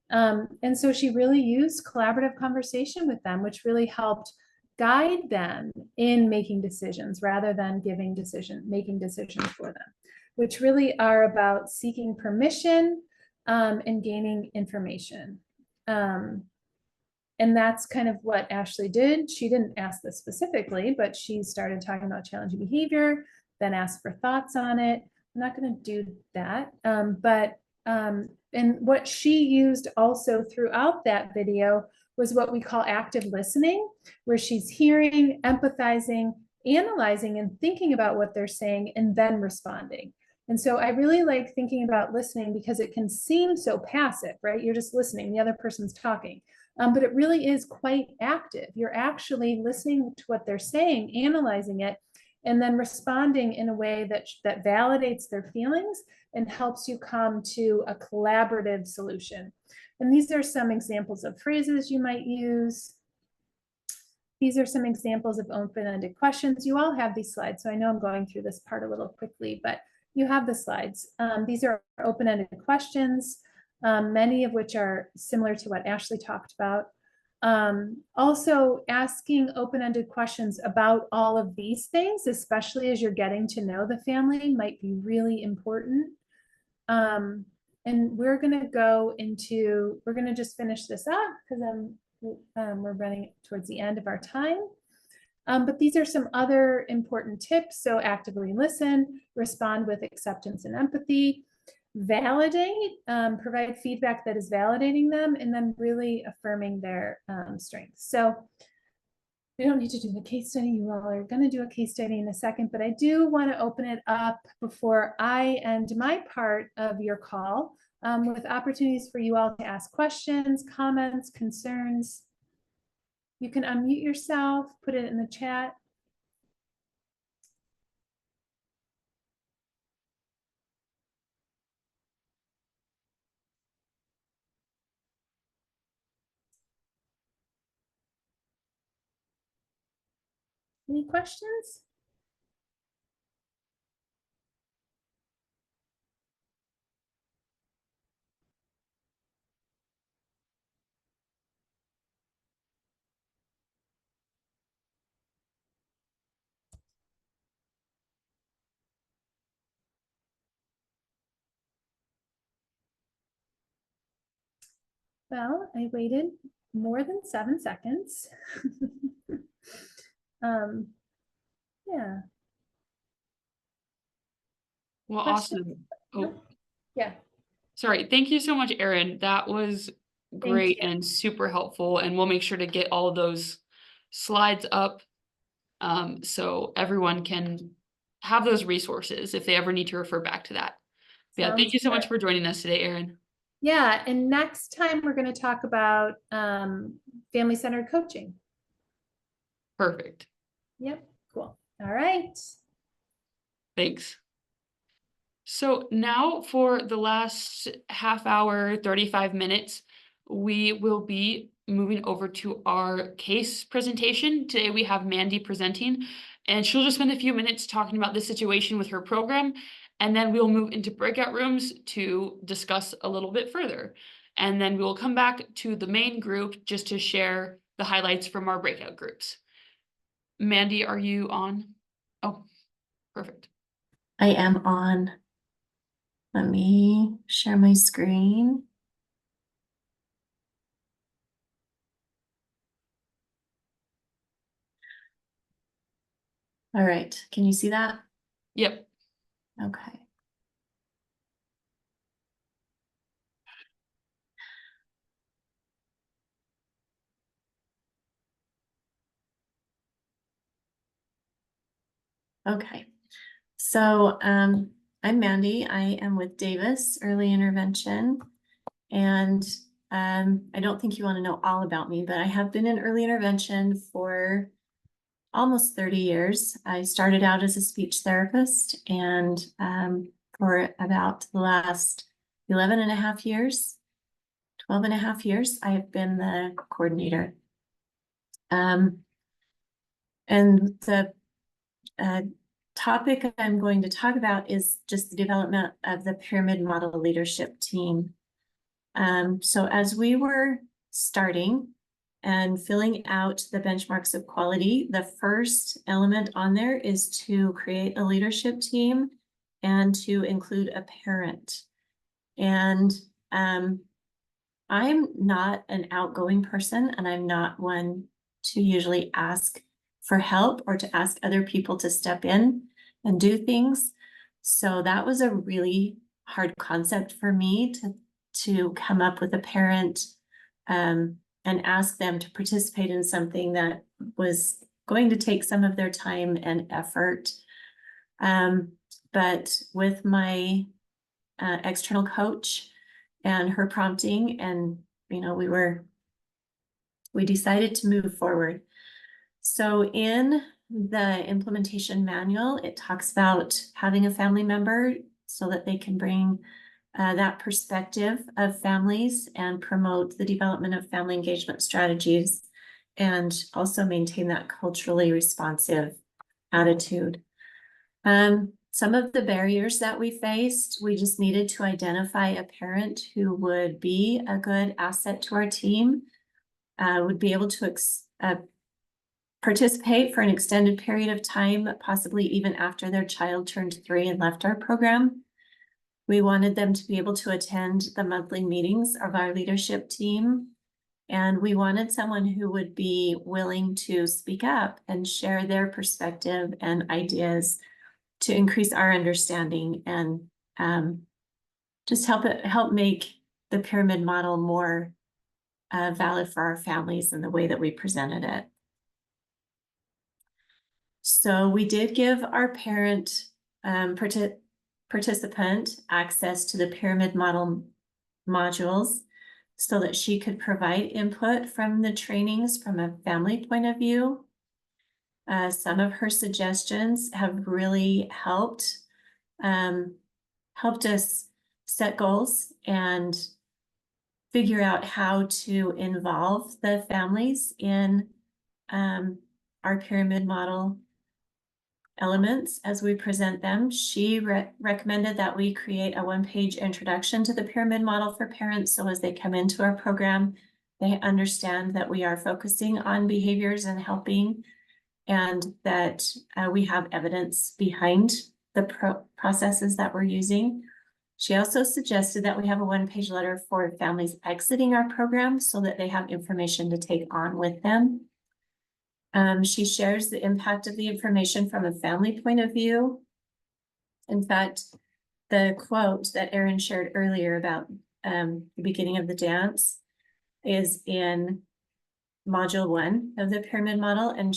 And so she really used collaborative conversation with them, which really helped guide them in making decisions rather than making decisions for them, which really are about seeking permission and gaining information. And that's kind of what Ashley did. She didn't ask this specifically, but she started talking about challenging behavior, then asked for thoughts on it. I'm not going to do that. And what she used also throughout that video was what we call active listening, where she's hearing, empathizing, analyzing, and thinking about what they're saying, and then responding. And so I really like thinking about listening because it can seem so passive, right? You're just listening, the other person's talking. But it really is quite active. You're actually listening to what they're saying, analyzing it, and then responding in a way that validates their feelings and helps you come to a collaborative solution. And these are some examples of phrases you might use. These are some examples of open-ended questions. You all have these slides, so I know I'm going through this part a little quickly, but you have the slides. These are open-ended questions, many of which are similar to what Ashley talked about. Also asking open-ended questions about all of these things, especially as you're getting to know the family, might be really important. And we're gonna just finish this up because we're running towards the end of our time. But these are some other important tips. So actively listen, respond with acceptance and empathy, validate, provide feedback that is validating them, and then really affirming their strengths. So we don't need to do the case study. You all are going to do a case study in a second, but I do want to open it up before I end my part of your call with opportunities for you all to ask questions, comments, concerns. You can unmute yourself, put it in the chat. Any questions? Well, I waited more than 7 seconds. Yeah. Well, Questions? awesome. Oh, Yeah. sorry. Thank you so much, Erin. That was great you. and super helpful. And we'll make sure to get all of those slides up so everyone can have those resources if they ever need to refer back to that. Yeah, thank Sounds you so much good. for joining us today, Erin. Yeah, and next time we're going to talk about family-centered coaching. Perfect. Yep, cool. All right. Thanks. So now for the last half hour, 35 minutes, we will be moving over to our case presentation. Today we have Mandy presenting, and she'll just spend a few minutes talking about the situation with her program, and then we'll move into breakout rooms to discuss a little bit further. And then we will come back to the main group just to share the highlights from our breakout groups. Mandy, are you on? Oh, perfect. I am on. Let me share my screen. All right, can you see that? Yep. Okay. Okay, so I'm Mandy. I am with Davis Early Intervention, and I don't think you want to know all about me, but I have been in early intervention for almost 30 years. I started out as a speech therapist, and for about the last 11 and a half years, 12 and a half years, I have been the coordinator. And the topic I'm going to talk about is just the development of the pyramid model leadership team. So as we were starting and filling out the benchmarks of quality, the first element on there is to create a leadership team and to include a parent. And I'm not an outgoing person, and I'm not one to usually ask for help or to ask other people to step in and do things. So that was a really hard concept for me to come up with a parent and ask them to participate in something that was going to take some of their time and effort. But with my external coach and her prompting, and we decided to move forward. So in the implementation manual, it talks about having a family member so that they can bring that perspective of families and promote the development of family engagement strategies, and also maintain that culturally responsive attitude. Some of the barriers that we faced, we just needed to identify a parent who would be a good asset to our team. would be able to participate for an extended period of time, possibly even after their child turned 3 and left our program. We wanted them to be able to attend the monthly meetings of our leadership team. And we wanted someone who would be willing to speak up and share their perspective and ideas to increase our understanding and just help make the pyramid model more valid for our families in the way that we presented it. So we did give our parent participant access to the pyramid model modules so that she could provide input from the trainings from a family point of view. Some of her suggestions have really helped us set goals and figure out how to involve the families in our pyramid model elements as we present them. She recommended that we create a one-page introduction to the pyramid model for parents, so as they come into our program, they understand that we are focusing on behaviors and helping, and that we have evidence behind the processes that we're using. She also suggested that we have a one-page letter for families exiting our program so that they have information to take on with them. She shares the impact of the information from a family point of view. In fact, the quote that Erin shared earlier about the beginning of the dance is in module 1 of the pyramid model. And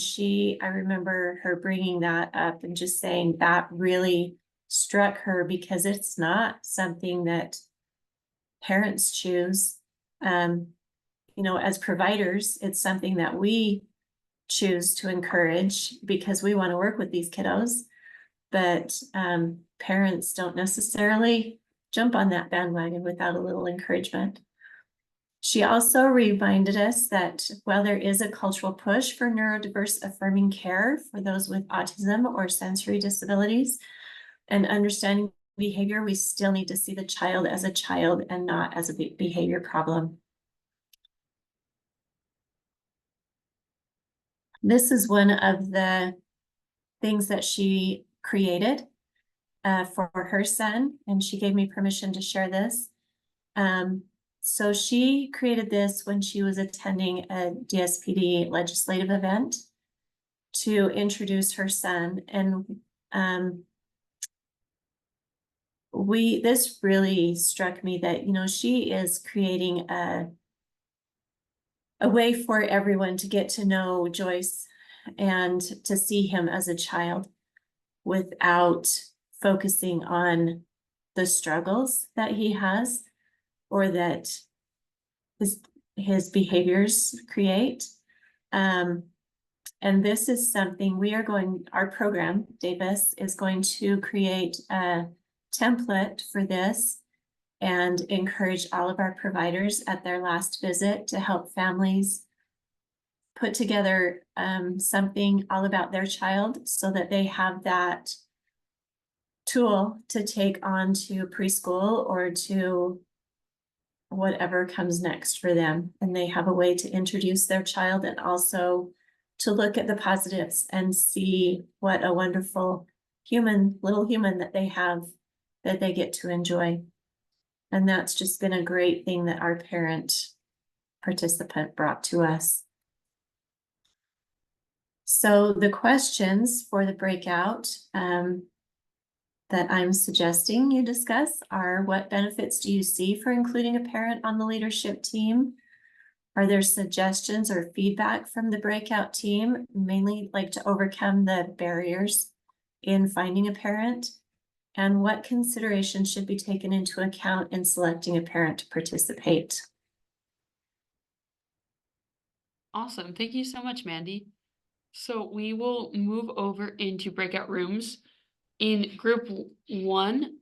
I remember her bringing that up and just saying that really struck her, because it's not something that parents choose. As providers, it's something that we choose to encourage because we want to work with these kiddos, but parents don't necessarily jump on that bandwagon without a little encouragement. She also reminded us that while there is a cultural push for neurodiverse affirming care for those with autism or sensory disabilities and understanding behavior, we still need to see the child as a child and not as a behavior problem. This is one of the things that she created for her son, and she gave me permission to share this. So she created this when she was attending a DSPD legislative event to introduce her son. And this really struck me that, she is creating a way for everyone to get to know Joyce and to see him as a child without focusing on the struggles that he has or that his behaviors create. And this is something our program, Davis, is going to create a template for this and encourage all of our providers at their last visit to help families put together something all about their child so that they have that tool to take on to preschool or to whatever comes next for them. And they have a way to introduce their child and also to look at the positives and see what a wonderful little human that they have that they get to enjoy. And that's just been a great thing that our parent participant brought to us. So the questions for the breakout that I'm suggesting you discuss are: what benefits do you see for including a parent on the leadership team? Are there suggestions or feedback from the breakout team, mainly like to overcome the barriers in finding a parent? And what considerations should be taken into account in selecting a parent to participate? Awesome. Thank you so much, Mandy. So we will move over into breakout rooms. In group 1,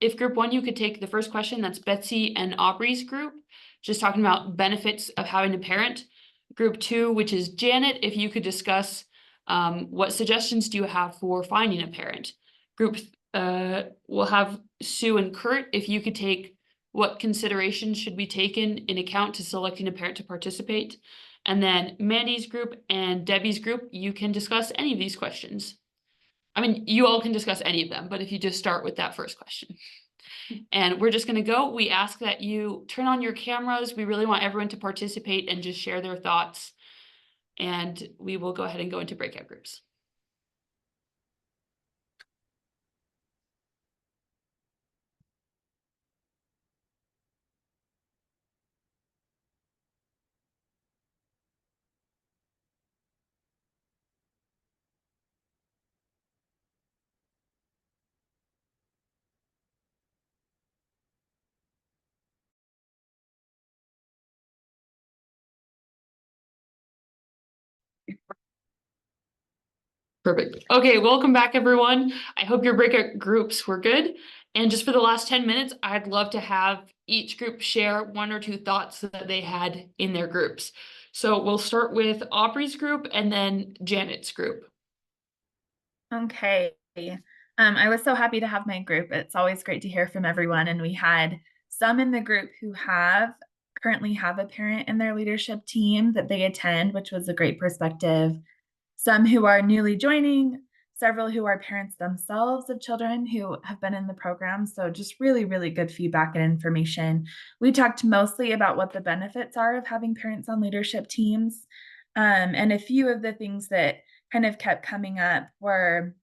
if group 1, you could take the first question, that's Betsy and Aubrey's group, just talking about benefits of having a parent. Group 2, which is Janet, if you could discuss what suggestions do you have for finding a parent. Group we'll have Sue and Kurt, if you could take What considerations should be taken in account to selecting a parent to participate? And then Mandy's group and Debbie's group, you can discuss any of these questions. I mean, you all can discuss any of them, but if you just start with that first question. And we're just gonna go. We ask that you turn on your cameras. We really want everyone to participate and just share their thoughts. And we will go ahead and go into breakout groups. Perfect. Okay, welcome back, everyone. I hope your breakout groups were good. And just for the last 10 minutes, I'd love to have each group share 1 or 2 thoughts that they had in their groups. So we'll start with Aubrey's group and then Janet's group. Okay. I was so happy to have my group. It's always great to hear from everyone. And we had some in the group who currently have a parent in their leadership team that they attend, which was a great perspective. Some who are newly joining, several who are parents themselves of children who have been in the program. So just really, really good feedback and information. We talked mostly about what the benefits are of having parents on leadership teams. And a few of the things that kind of kept coming up were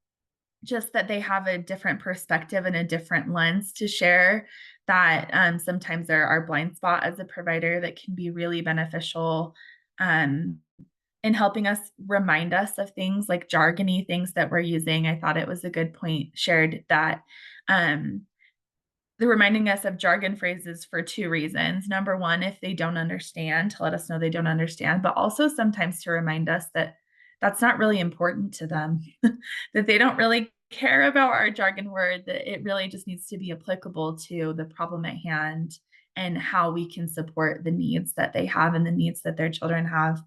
just that they have a different perspective and a different lens to share, that sometimes there are blind spot as a provider that can be really beneficial in helping us remind us of things like jargony things that we're using. I thought it was a good point shared that they're reminding us of jargon phrases for 2 reasons. Number one, if they don't understand, to let us know they don't understand, but also sometimes to remind us that that's not really important to them, that they don't really care about our jargon word, that it really just needs to be applicable to the problem at hand and how we can support the needs that they have and the needs that their children have.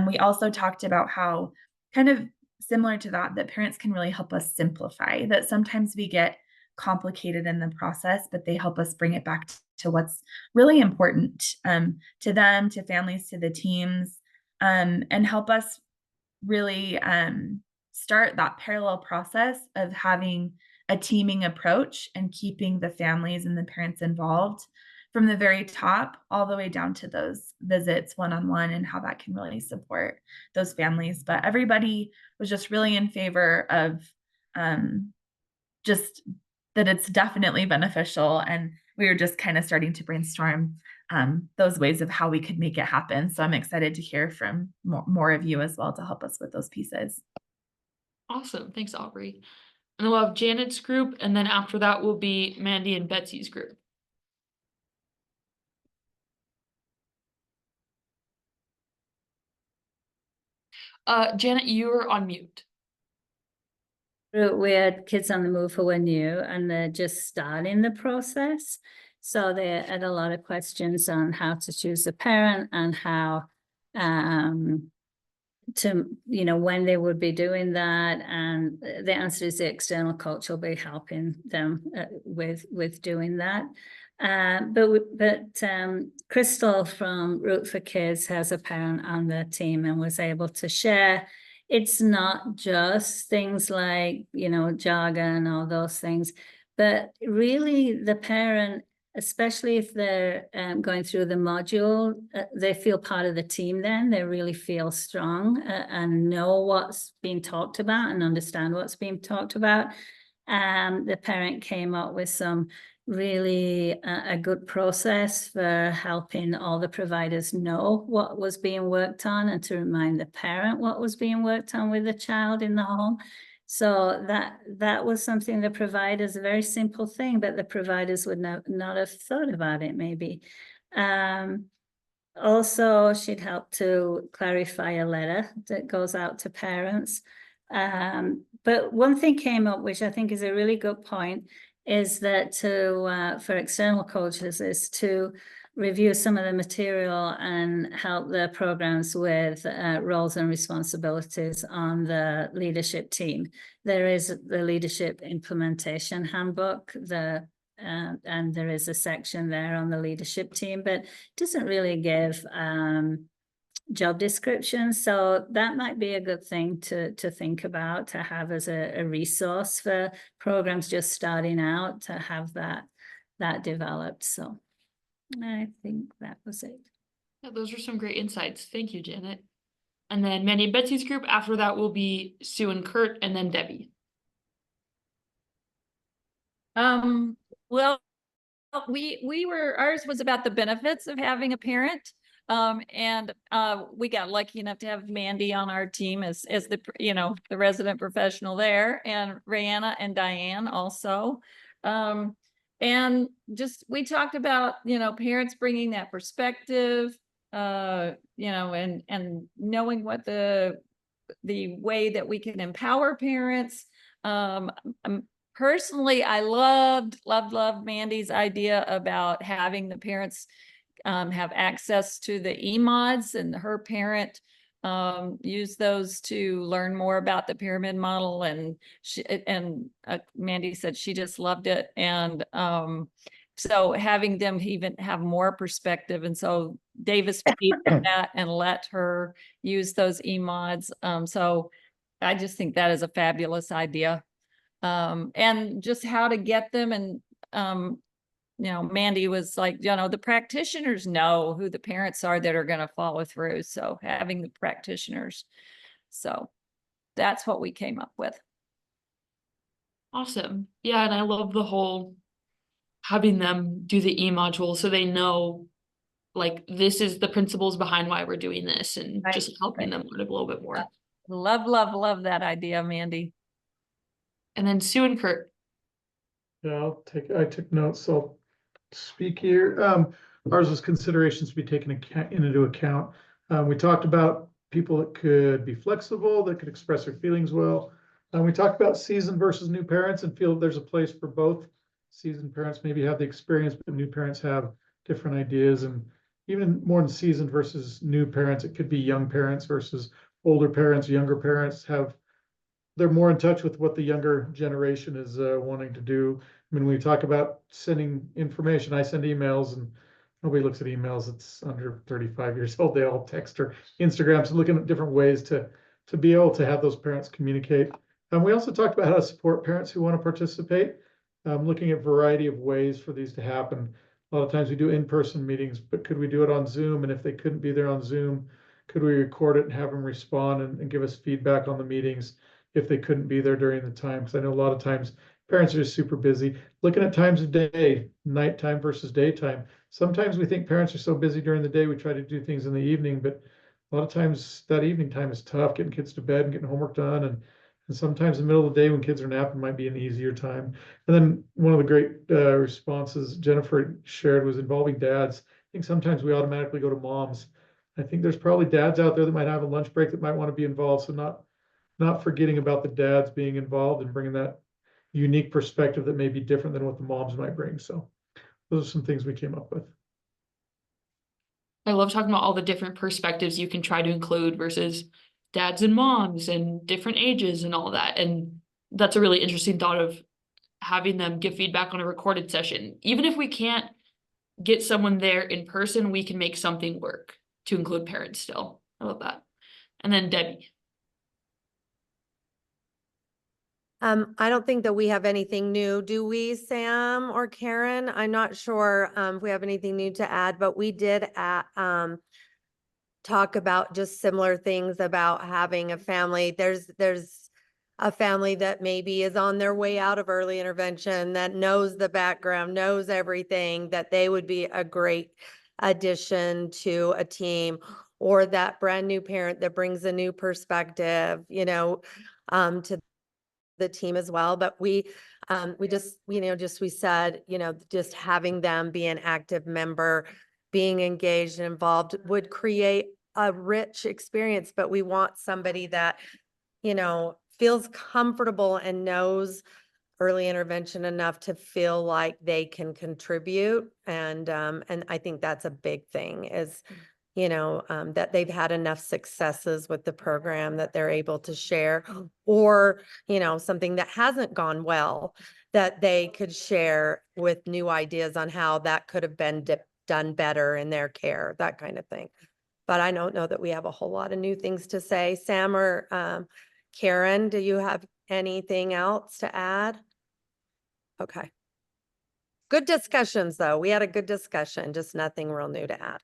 We also talked about how, kind of similar to that, that parents can really help us simplify, that sometimes we get complicated in the process, but they help us bring it back to what's really important to them, to families, to the teams, and help us really start that parallel process of having a teaming approach and keeping the families and the parents involved from the very top all the way down to those visits one-on-one and how that can really support those families. But everybody was just really in favor of just that it's definitely beneficial. And we were just kind of starting to brainstorm those ways of how we could make it happen. So I'm excited to hear from more of you as well to help us with those pieces. Awesome. Thanks, Aubrey. And then we'll have Janet's group, and then after that will be Mandy and Betsy's group. Janet, you're on mute. We had kids on the move who were new and they're just starting the process. So they had a lot of questions on how to choose a parent and how to, when they would be doing that. And the answer is the external coach will be helping them with doing that. But Crystal from Root for Kids has a parent on the team and was able to share. It's not just things like, jargon or those things, but really the parent, especially if they're going through the module, they feel part of the team then. They really feel strong and know what's being talked about and understand what's being talked about. The parent came up with some really a good process for helping all the providers know what was being worked on and to remind the parent what was being worked on with the child in the home. So that was something the providers, a very simple thing, but the providers would not have thought about it maybe. Also, she'd help to clarify a letter that goes out to parents. But one thing came up, which I think is a really good point, is that for external coaches is to review some of the material and help the programs with roles and responsibilities on the leadership team. There is the leadership implementation handbook, the and there is a section there on the leadership team, but it doesn't really give job descriptions. So that might be a good thing to think about, to have as a resource for programs just starting out, to have that developed. So I think that was it. Yeah, those are some great insights. Thank you, Janet. And then Mandy and Betsy's group, after that will be Sue and Kurt, and then Debbie. Well, ours was about the benefits of having a parent. We got lucky enough to have Mandy on our team as the, the resident professional there, and Rayanna and Diane also. And just, we talked about, parents bringing that perspective, and knowing what the way that we can empower parents. Personally, I loved Mandy's idea about having the parents have access to the eMods, and her parent use those to learn more about the pyramid model. And Mandy said she just loved it. And so having them even have more perspective. And so Davis paid for that and let her use those eMods. So I just think that is a fabulous idea. And just how to get them. And, Mandy was like, the practitioners know who the parents are that are going to follow through. So having the practitioners. So that's what we came up with. Awesome. Yeah, and I love the whole having them do the e-module so they know, like, this is the principles behind why we're doing this, and just helping them learn a little bit more. Love that idea, Mandy. And then Sue and Kurt. Yeah, I took notes, so I'll speak here. Ours was considerations to be taken into account. We talked about people that could be flexible, that could express their feelings well. We talked about seasoned versus new parents, and feel there's a place for both. Seasoned parents maybe have the experience, but new parents have different ideas. And even more than seasoned versus new parents, it could be young parents versus older parents. Younger parents they're more in touch with what the younger generation is wanting to do. I mean, when we talk about sending information, I send emails, and nobody looks at emails that's under 35 years old. They all text or Instagram. So looking at different ways to be able to have those parents communicate. We also talked about how to support parents who want to participate, looking at a variety of ways for these to happen. A lot of times we do in-person meetings, but could we do it on Zoom? And if they couldn't be there on Zoom, could we record it and have them respond and give us feedback on the meetings if they couldn't be there during the time? Because I know a lot of times parents are just super busy. Looking at times of day, nighttime versus daytime. Sometimes we think parents are so busy during the day, we try to do things in the evening, but a lot of times that evening time is tough, getting kids to bed and getting homework done. And sometimes the middle of the day when kids are napping might be an easier time. And then one of the great responses Jennifer shared was involving dads. I think sometimes we automatically go to moms. I think there's probably dads out there that might have a lunch break that might want to be involved. So not forgetting about the dads being involved and bringing that unique perspective that may be different than what the moms might bring. So those are some things we came up with. I love talking about all the different perspectives you can try to include versus dads and moms and different ages and all that. And that's a really interesting thought of having them give feedback on a recorded session. Even if we can't get someone there in person, we can make something work to include parents still. I love that. And then Debbie. I don't think that we have anything new, do we, Sam or Karen? I'm not sure if we have anything new to add, but we did talk about just similar things about having a family. There's a family that maybe is on their way out of early intervention, that knows the background, knows everything, that they would be a great addition to a team, or that brand new parent that brings a new perspective, to the team as well. But we just, we said, just having them be an active member, being engaged and involved would create a rich experience. But we want somebody that, feels comfortable and knows early intervention enough to feel like they can contribute. And I think that's a big thing is, that they've had enough successes with the program that they're able to share, or, something that hasn't gone well, that they could share with new ideas on how that could have been done better in their care, that kind of thing. But I don't know that we have a whole lot of new things to say. Sam or Karen, do you have anything else to add? Okay. Good discussions, though. We had a good discussion, just nothing real new to add.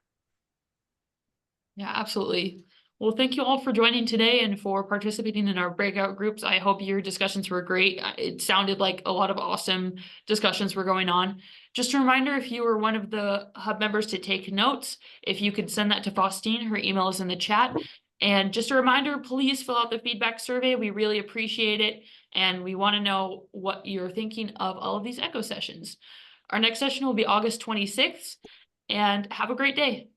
Yeah, absolutely. Well, thank you all for joining today and for participating in our breakout groups. I hope your discussions were great. It sounded like a lot of awesome discussions were going on. Just a reminder, if you were one of the hub members, to take notes, if you could send that to Faustine, her email is in the chat. And just a reminder, please fill out the feedback survey. We really appreciate it. And we want to know what you're thinking of all of these ECHO sessions. Our next session will be August 26th, and have a great day.